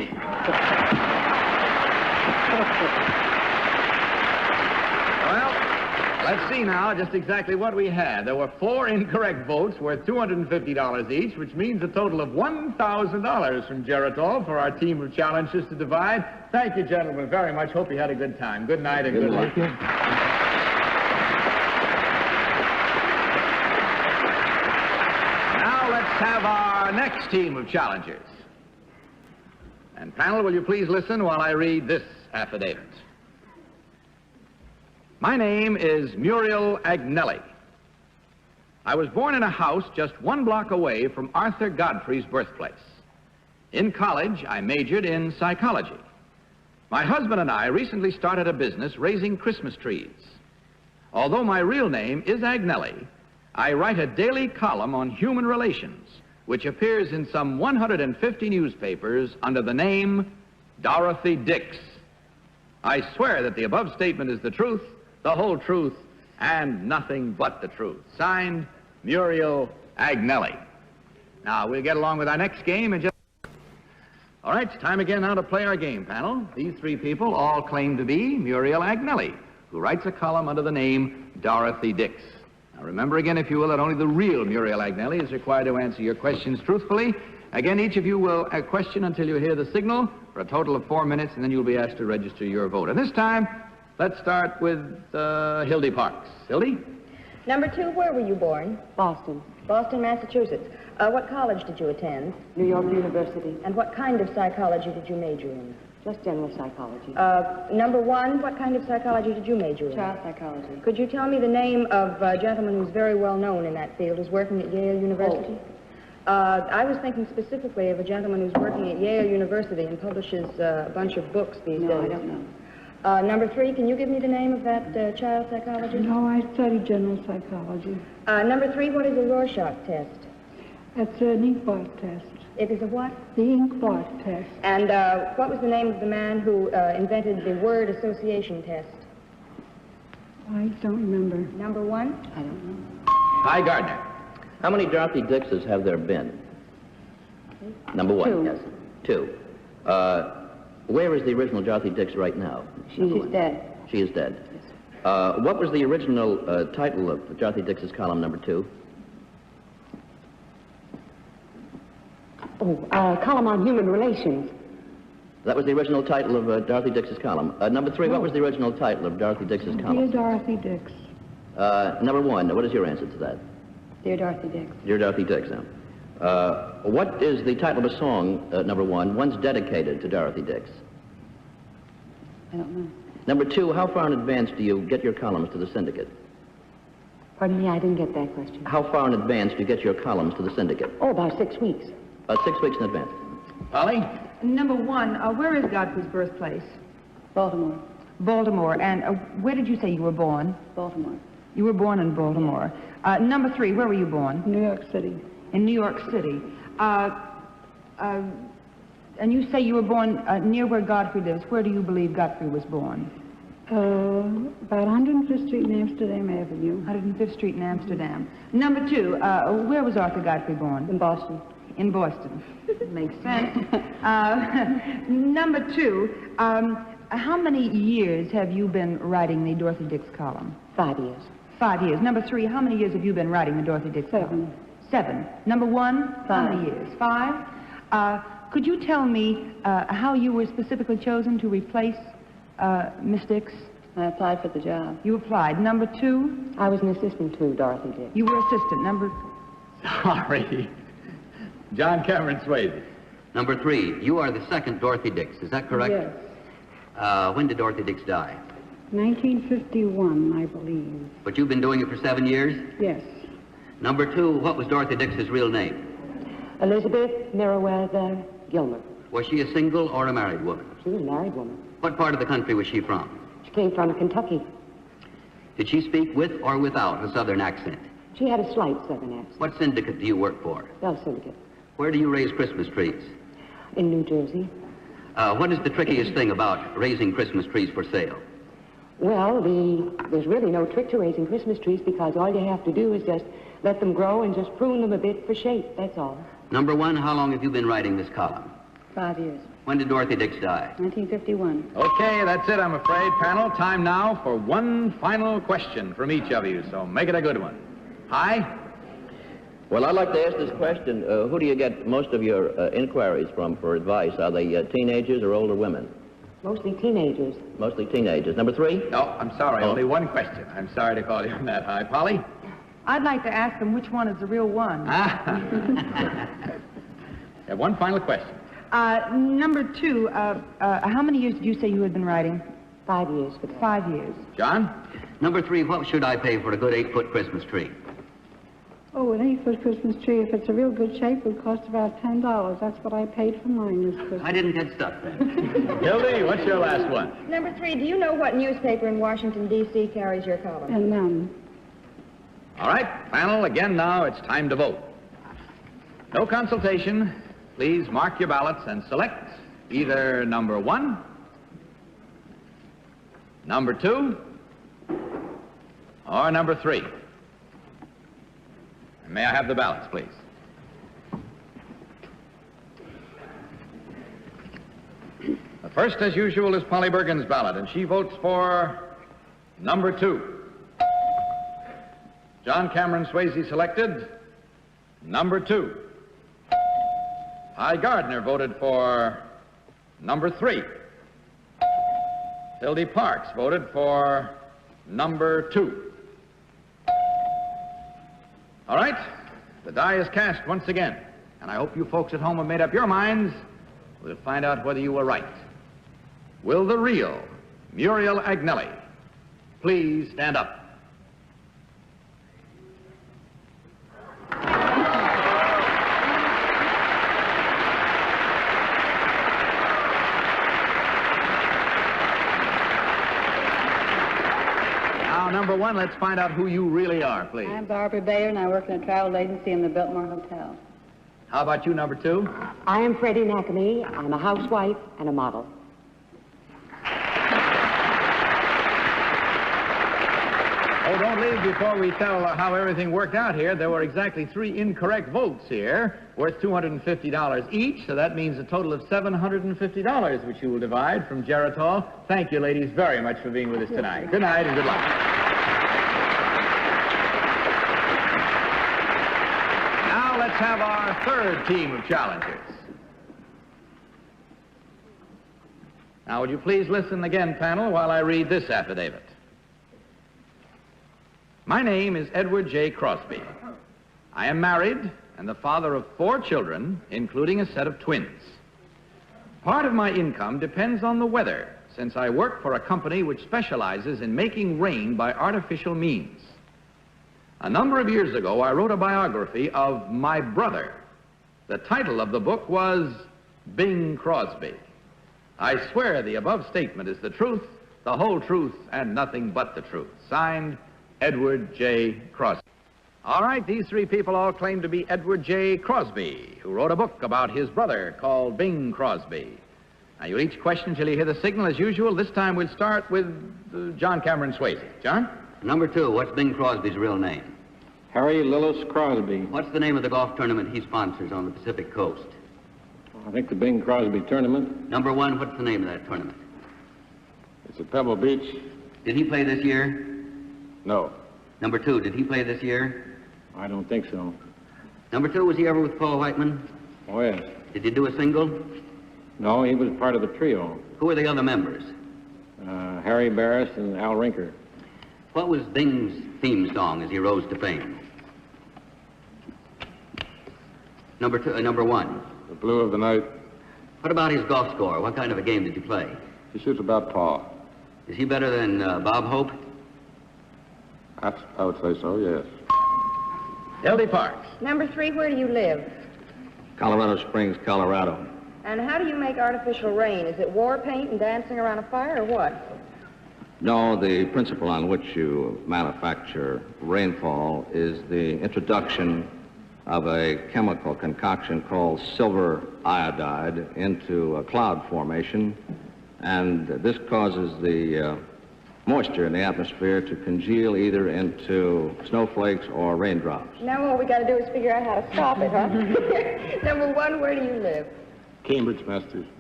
Let's see now just exactly what we had. There were 4 incorrect votes worth $250 each, which means a total of $1,000 from Geritol for our team of challengers to divide. Thank you, gentlemen, very much. Hope you had a good time. Good night and good luck. Now let's have our next team of challengers. And panel, will you please listen while I read this affidavit? My name is Muriel Agnelli. I was born in a house just 1 block away from Arthur Godfrey's birthplace. In college, I majored in psychology. My husband and I recently started a business raising Christmas trees. Although my real name is Agnelli, I write a daily column on human relations, which appears in some 150 newspapers under the name Dorothy Dix. I swear that the above statement is the truth, the whole truth, and nothing but the truth. Signed, Muriel Agnelli. Now, we'll get along with our next game in just... All right, it's time again now to play our game, panel. These 3 people all claim to be Muriel Agnelli, who writes a column under the name Dorothy Dix. Now, remember again, if you will, that only the real Muriel Agnelli is required to answer your questions truthfully. Again, each of you will question until you hear the signal for a total of 4 minutes, and then you'll be asked to register your vote. And this time, let's start with Hildy Parks. Hildy? Number 2, where were you born? Boston. Boston, Massachusetts. What college did you attend? New York University. And what kind of psychology did you major in? Just general psychology. Number 1, what kind of psychology did you major in? Child psychology. Could you tell me the name of a gentleman who's very well known in that field, who's working at Yale University? I was thinking specifically of a gentleman who's working at Yale University and publishes a bunch of books these days. I don't know. Number 3, can you give me the name of that child psychologist? No, I studied general psychology. Number 3, what is a Rorschach test? That's an ink blot test. It is a what? The ink blot test. And what was the name of the man who invented the word association test? I don't remember. Number 1? I don't know. Hi, Gardner. How many Dorothy Dixes have there been? Number 1, 2. yes. 2. Where is the original Dorothy Dix right now? She's dead. She is dead. What was the original title of Dorothy Dix's column number 2? Column on human relations. That was the original title of Dorothy Dix's column. Number 3, what was the original title of Dorothy Dix's column? Dear Dorothy Dix. Number 1, what is your answer to that? Dear Dorothy Dix. Dear Dorothy Dix. What is the title of a song, number 1, once dedicated to Dorothy Dix? I don't know. Number 2, how far in advance do you get your columns to the syndicate? Pardon me, I didn't get that question. How far in advance do you get your columns to the syndicate? Oh, about 6 weeks. About 6 weeks in advance. Polly? Number 1, where is Godfrey's birthplace? Baltimore. Baltimore. And where did you say you were born? Baltimore. You were born in Baltimore. Number 3, where were you born? New York City. In New York City. And you say you were born near where Godfrey lives. Where do you believe Godfrey was born? About 105th Street and Amsterdam Avenue. 105th Street in Amsterdam. Number 2, where was Arthur Godfrey born? In Boston. In Boston. Makes sense. Number 2, how many years have you been writing the Dorothy Dix column? 5 years. 5 years. Number 3, how many years have you been writing the Dorothy Dix column? 7. Number 1, how many years? 5. Could you tell me how you were specifically chosen to replace Miss Dix? I applied for the job. You applied. Number 2? I was an assistant to Dorothy Dix. You were assistant. Number... Sorry. John Cameron Swayze. Number 3, you are the second Dorothy Dix, is that correct? Yes. When did Dorothy Dix die? 1951, I believe. But you've been doing it for 7 years? Yes. Number 2, what was Dorothy Dix's real name? Elizabeth Meriwether Gilmer. Was she a single or a married woman? She was a married woman. What part of the country was she from? She came from Kentucky. Did she speak with or without a southern accent? She had a slight southern accent. What syndicate do you work for? Bell Syndicate. Where do you raise Christmas trees? In New Jersey. What is the trickiest thing about raising Christmas trees for sale? Well, there's really no trick to raising Christmas trees because all you have to do is just let them grow and just prune them a bit for shape, that's all. Number 1, how long have you been writing this column? 5 years. When did Dorothy Dix die? 1951. Okay, that's it, I'm afraid. Panel, time now for one final question from each of you, so make it a good one. Hi? Well, I'd like to ask this question. Who do you get most of your inquiries from for advice? Are they teenagers or older women? Mostly teenagers. Mostly teenagers. Number 3? No, I'm sorry, only one question. I'm sorry to call you on that high. Polly? I'd like to ask them which one is the real one. Yeah, one final question. Number 2, how many years did you say you had been writing? 5 years. 5 years. John? Number 3, what should I pay for a good 8-foot Christmas tree? Oh, an 8-foot Christmas tree, if it's a real good shape, would cost about $10. That's what I paid for mine this Christmas. I didn't get stuck then. Hildy, what's your last one? Number 3, do you know what newspaper in Washington, D.C. carries your column? And none. All right, panel, again now, it's time to vote. No consultation. Please mark your ballots and select either number 1, number 2, or number 3. May I have the ballots, please? The first, as usual, is Polly Bergen's ballot, and she votes for number 2. John Cameron Swayze selected number 2. Hi Gardner voted for number 3. Hildy Parks voted for number 2. All right, the die is cast once again, and I hope you folks at home have made up your minds. We'll find out whether you were right. Will the real Muriel Agnelli please stand up? Now, number one, let's find out who you really are, please. I'm Barbara Bayer, and I work in a travel agency in the Biltmore Hotel. How about you, number two? I am Freddie Nakame. I'm a housewife and a model. Oh, don't leave before we tell how everything worked out here. There were exactly 3 incorrect votes here, worth $250 each, so that means a total of $750, which you will divide from Geritol. Thank you, ladies, very much for being with us tonight. Good night and good luck. Now let's have our third team of challengers. Now, would you please listen again, panel, while I read this affidavit. My name is Edward J. Crosby. I am married and the father of 4 children, including a set of twins. Part of my income depends on the weather, since I work for a company which specializes in making rain by artificial means. A number of years ago, I wrote a biography of my brother. The title of the book was Bing Crosby. I swear the above statement is the truth, the whole truth, and nothing but the truth. Signed, Edward J. Crosby. All right, these 3 people all claim to be Edward J. Crosby, who wrote a book about his brother called Bing Crosby. Now, you'll each question till you hear the signal as usual. This time we'll start with John Cameron Swayze. John? Number 2, what's Bing Crosby's real name? Harry Lillis Crosby. What's the name of the golf tournament he sponsors on the Pacific Coast? I think the Bing Crosby tournament. Number 1, what's the name of that tournament? It's at Pebble Beach. Did he play this year? No. Number 2, did he play this year? I don't think so. Number 2, was he ever with Paul Whiteman? Oh, yes. Did he do a single? No, he was part of the trio. Who are the other members? Harry Barris and Al Rinker. What was Bing's theme song as he rose to fame? Number 1. The Blue of the Night. What about his golf score? What kind of a game did you play? He shoots about par. Is he better than Bob Hope? I would say so, yes. Hildy Parks. Number 3, where do you live? Colorado Springs, Colorado. And how do you make artificial rain? Is it war paint and dancing around a fire, or what? No, the principle on which you manufacture rainfall is the introduction of a chemical concoction called silver iodide into a cloud formation, and this causes the moisture in the atmosphere to congeal either into snowflakes or raindrops. Now all we got to do is figure out how to stop it, huh? Number 1, where do you live? Cambridge, Massachusetts.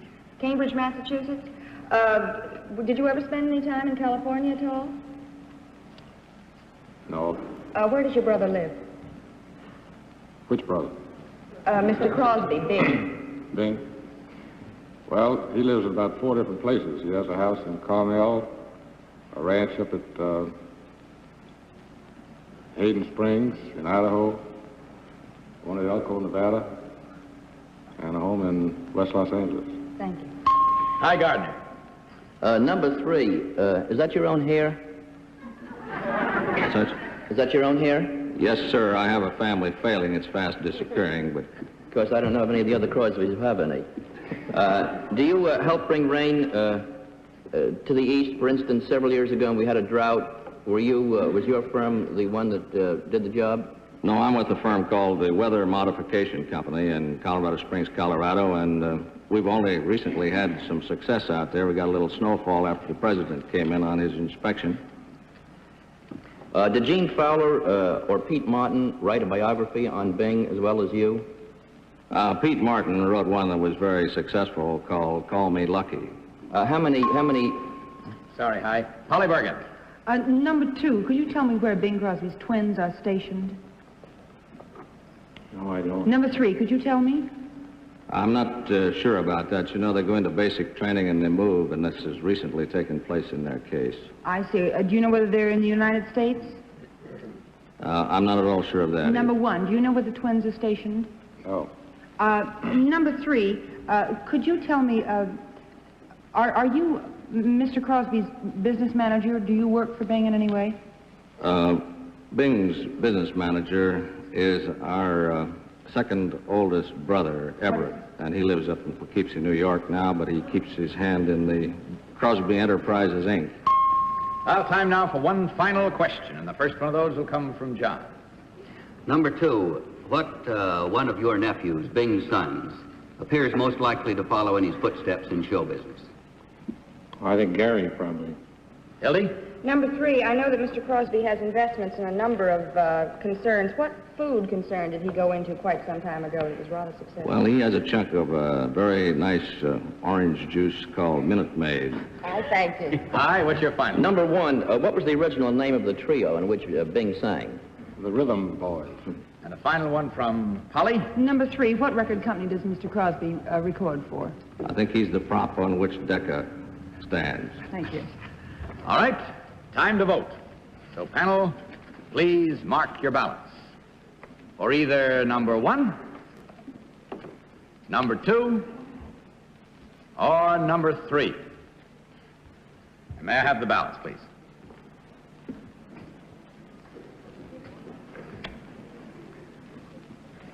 Cambridge, Massachusetts. Did you ever spend any time in California at all? No. Where does your brother live? Which brother? Mr. Crosby, Bing. Bing? Well, he lives in about 4 different places. He has a house in Carmel, a ranch up at Hayden Springs in Idaho, one at Elko, Nevada, and a home in West Los Angeles. Thank you. Hi, Gardner. Number 3, is that your own hair? Such? Is that your own hair? Yes, sir. I have a family failing. It's fast disappearing, but... Of course, I don't know if any of the other Crosbys have any. Do you help bring rain to the east? For instance, several years ago when we had a drought, was your firm the one that did the job? No, I'm with a firm called the Weather Modification Company in Colorado Springs, Colorado, and we've only recently had some success out there. We got a little snowfall after the president came in on his inspection. Did Gene Fowler or Pete Martin write a biography on Bing as well as you? Pete Martin wrote one that was very successful called Call Me Lucky. How many... Sorry, hi. Holly Bergen. Number 2, could you tell me where Bing Crosby's twins are stationed? No, I don't. Number 3, could you tell me? I'm not sure about that. You know, they go into basic training and they move, and this has recently taken place in their case. I see. Do you know whether they're in the United States? I'm not at all sure of that. Number one, do you know where the twins are stationed? No. Number three, could you tell me, are you Mr. Crosby's business manager? Do you work for Bing in any way? Bing's business manager is our second oldest brother, Everett, and he lives up in Poughkeepsie, New York now, but he keeps his hand in the Crosby Enterprises, Inc. Well, time now for one final question, and the first one of those will come from John. Number two, what one of your nephews, Bing's sons, appears most likely to follow in his footsteps in show business? I think Gary, probably. Hildy? Number three, I know that Mr. Crosby has investments in a number of concerns. What food concern did he go into quite some time ago that was rather successful? Well, he has a chunk of a very nice orange juice called Minute Maid. I thanked you. Hi, what's your final? Number one, what was the original name of the trio in which Bing sang? The Rhythm Boys. And a final one from Polly. Number three, what record company does Mr. Crosby record for? I think he's the prop on which Decca stands. Thank you. All right, time to vote. So, panel, please mark your ballots for either number one, number two, or number three. And may I have the ballots, please?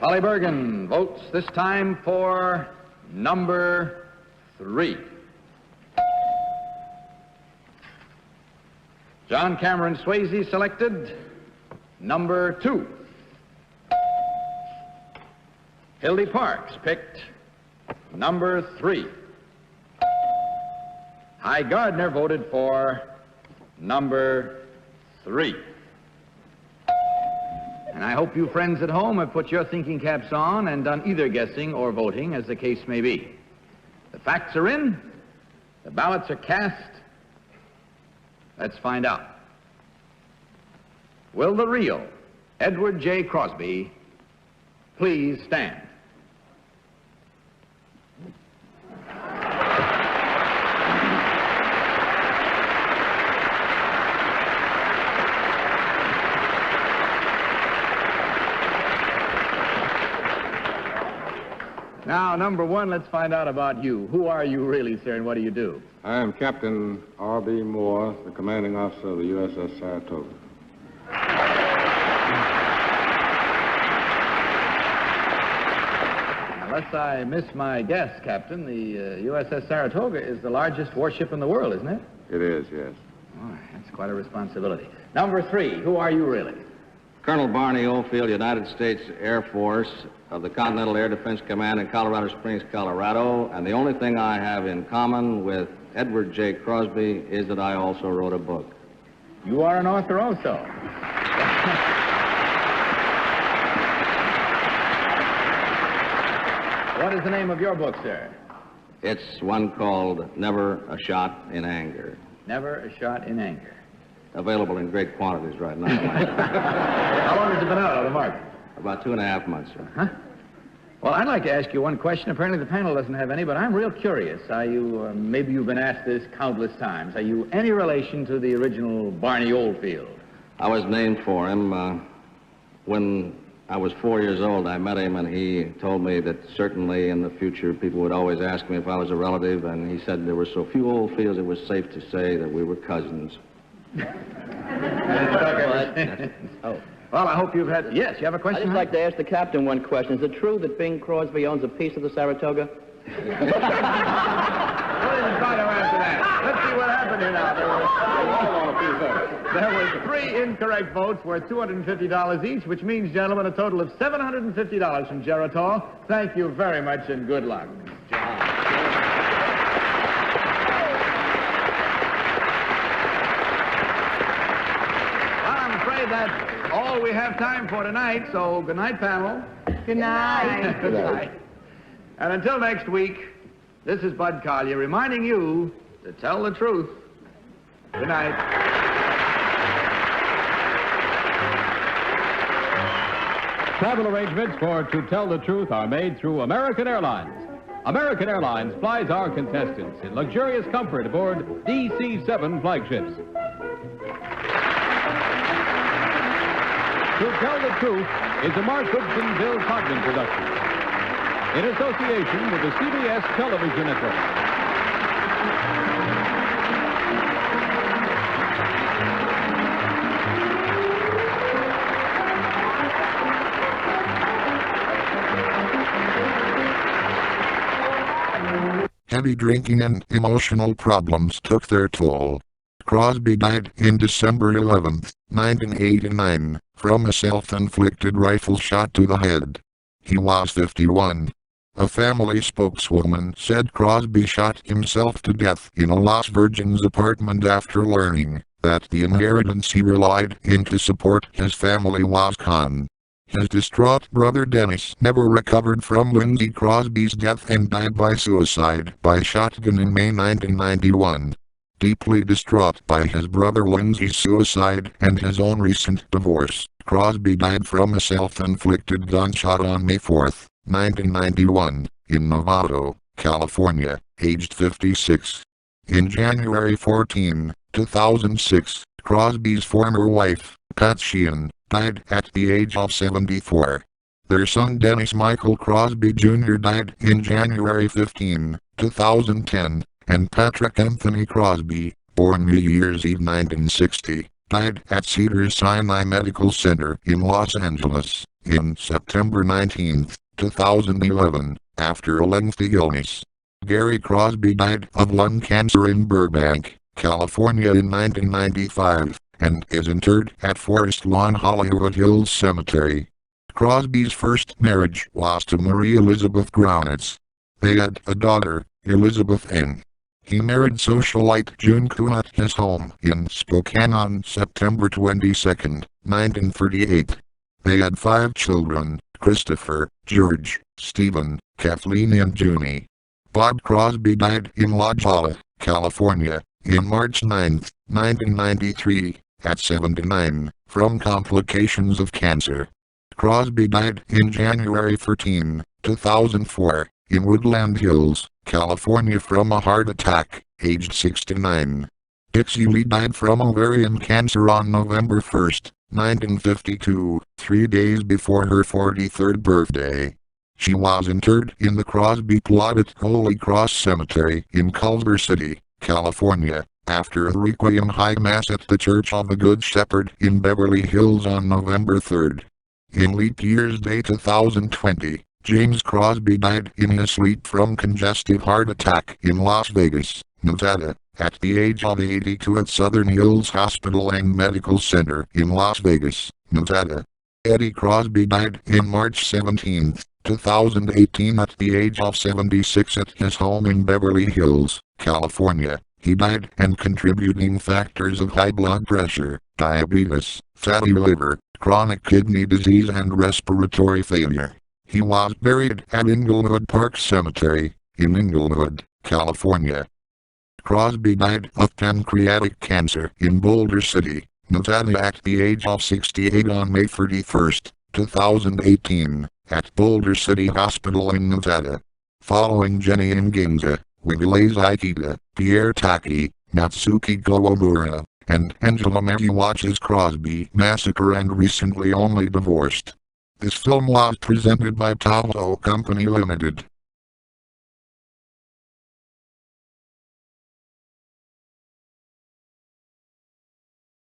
Polly Bergen votes this time for number three. John Cameron Swayze selected number two. Hildy Parks picked number three. Hy Gardner voted for number three. And I hope you friends at home have put your thinking caps on and done either guessing or voting, as the case may be. The facts are in. The ballots are cast. Let's find out. Will the real Edward J. Crosby please stand? Now, number one, let's find out about you. Who are you really, sir, and what do you do? I am Captain R.B. Moore, the commanding officer of the USS Saratoga. Unless I miss my guess, Captain, the USS Saratoga is the largest warship in the world, isn't it? It is, yes. Oh, that's quite a responsibility. Number three, who are you really? Colonel Barney Oldfield, United States Air Force of the Continental Air Defense Command in Colorado Springs, Colorado, and the only thing I have in common with Edward J. Crosby is that I also wrote a book. You are an author also. What is the name of your book, sir? It's one called Never a Shot in Anger. Never a Shot in Anger. Available in great quantities right now. How long has it been out on the market? About 2.5 months, sir. Huh? Well, I'd like to ask you one question. Apparently the panel doesn't have any, but I'm real curious. Are you, maybe you've been asked this countless times, are you any relation to the original Barney Oldfield? I was named for him. When I was 4 years old, I met him, and he told me that certainly in the future people would always ask me if I was a relative, and he said there were so few Oldfields it was safe to say that we were cousins. Well, I hope you've had... Yes, you have a question? I'd just like to ask the captain one question. Is it true that Bing Crosby owns a piece of the Saratoga? We'll even try to answer that. Let's see what happened here now. There were 3 incorrect votes worth $250 each, which means, gentlemen, a total of $750 from Geritol. Thank you very much and good luck. That's all we have time for tonight, so good night, panel. Good night. Good night. And until next week, this is Bud Collier reminding you to tell the truth. Good night. Travel arrangements for To Tell the Truth are made through American Airlines. American Airlines flies our contestants in luxurious comfort aboard DC-7 flagships. To Tell the Truth is a Mark Goodson, Bill Cogman production in association with the CBS Television Network. Heavy drinking and emotional problems took their toll. Crosby died in December 11, 1989, from a self-inflicted rifle shot to the head. He was 51. A family spokeswoman said Crosby shot himself to death in a Las Virgenes apartment after learning that the inheritance he relied on to support his family was gone. His distraught brother Dennis never recovered from Lindsay Crosby's death and died by suicide by shotgun in May 1991. Deeply distraught by his brother Lindsay's suicide and his own recent divorce, Crosby died from a self-inflicted gunshot on May 4, 1991, in Novato, California, aged 56. In January 14, 2006, Crosby's former wife, Pat Sheehan, died at the age of 74. Their son Dennis Michael Crosby Jr. died in January 15, 2010, and Patrick Anthony Crosby, born New Year's Eve 1960, died at Cedars-Sinai Medical Center in Los Angeles, in September 19, 2011, after a lengthy illness. Gary Crosby died of lung cancer in Burbank, California in 1995, and is interred at Forest Lawn Hollywood Hills Cemetery. Crosby's first marriage was to Marie Elizabeth Grounitz. They had a daughter, Elizabeth N. He married socialite June Kuhn at his home in Spokane on September 22, 1938. They had 5 children, Christopher, George, Stephen, Kathleen and Junie. Bob Crosby died in La Jolla, California, in March 9, 1993, at 79, from complications of cancer. Crosby died in January 14, 2004, in Woodland Hills, California from a heart attack, aged 69. Dixie Lee died from ovarian cancer on November 1, 1952, 3 days before her 43rd birthday. She was interred in the Crosby-plotted Holy Cross Cemetery in Culver City, California, after a Requiem High Mass at the Church of the Good Shepherd in Beverly Hills on November 3. In Leap Year's Day 2020, James Crosby died in his sleep from congestive heart attack in Las Vegas, Nevada, at the age of 82 at Southern Hills Hospital and Medical Center in Las Vegas, Nevada. Eddie Crosby died in March 17, 2018 at the age of 76 at his home in Beverly Hills, California. He died and contributing factors of high blood pressure, diabetes, fatty liver, chronic kidney disease and respiratory failure. He was buried at Inglewood Park Cemetery, in Inglewood, California. Crosby died of pancreatic cancer in Boulder City, Nevada at the age of 68 on May 31, 2018, at Boulder City Hospital in Nevada. Following Jenny in Ginza, Wiglaze Ikeda, Pierre Taki, Natsuki Kawamura, and Angela Mae watches Crosby massacre and recently only divorced. This film was presented by Toho Company Limited.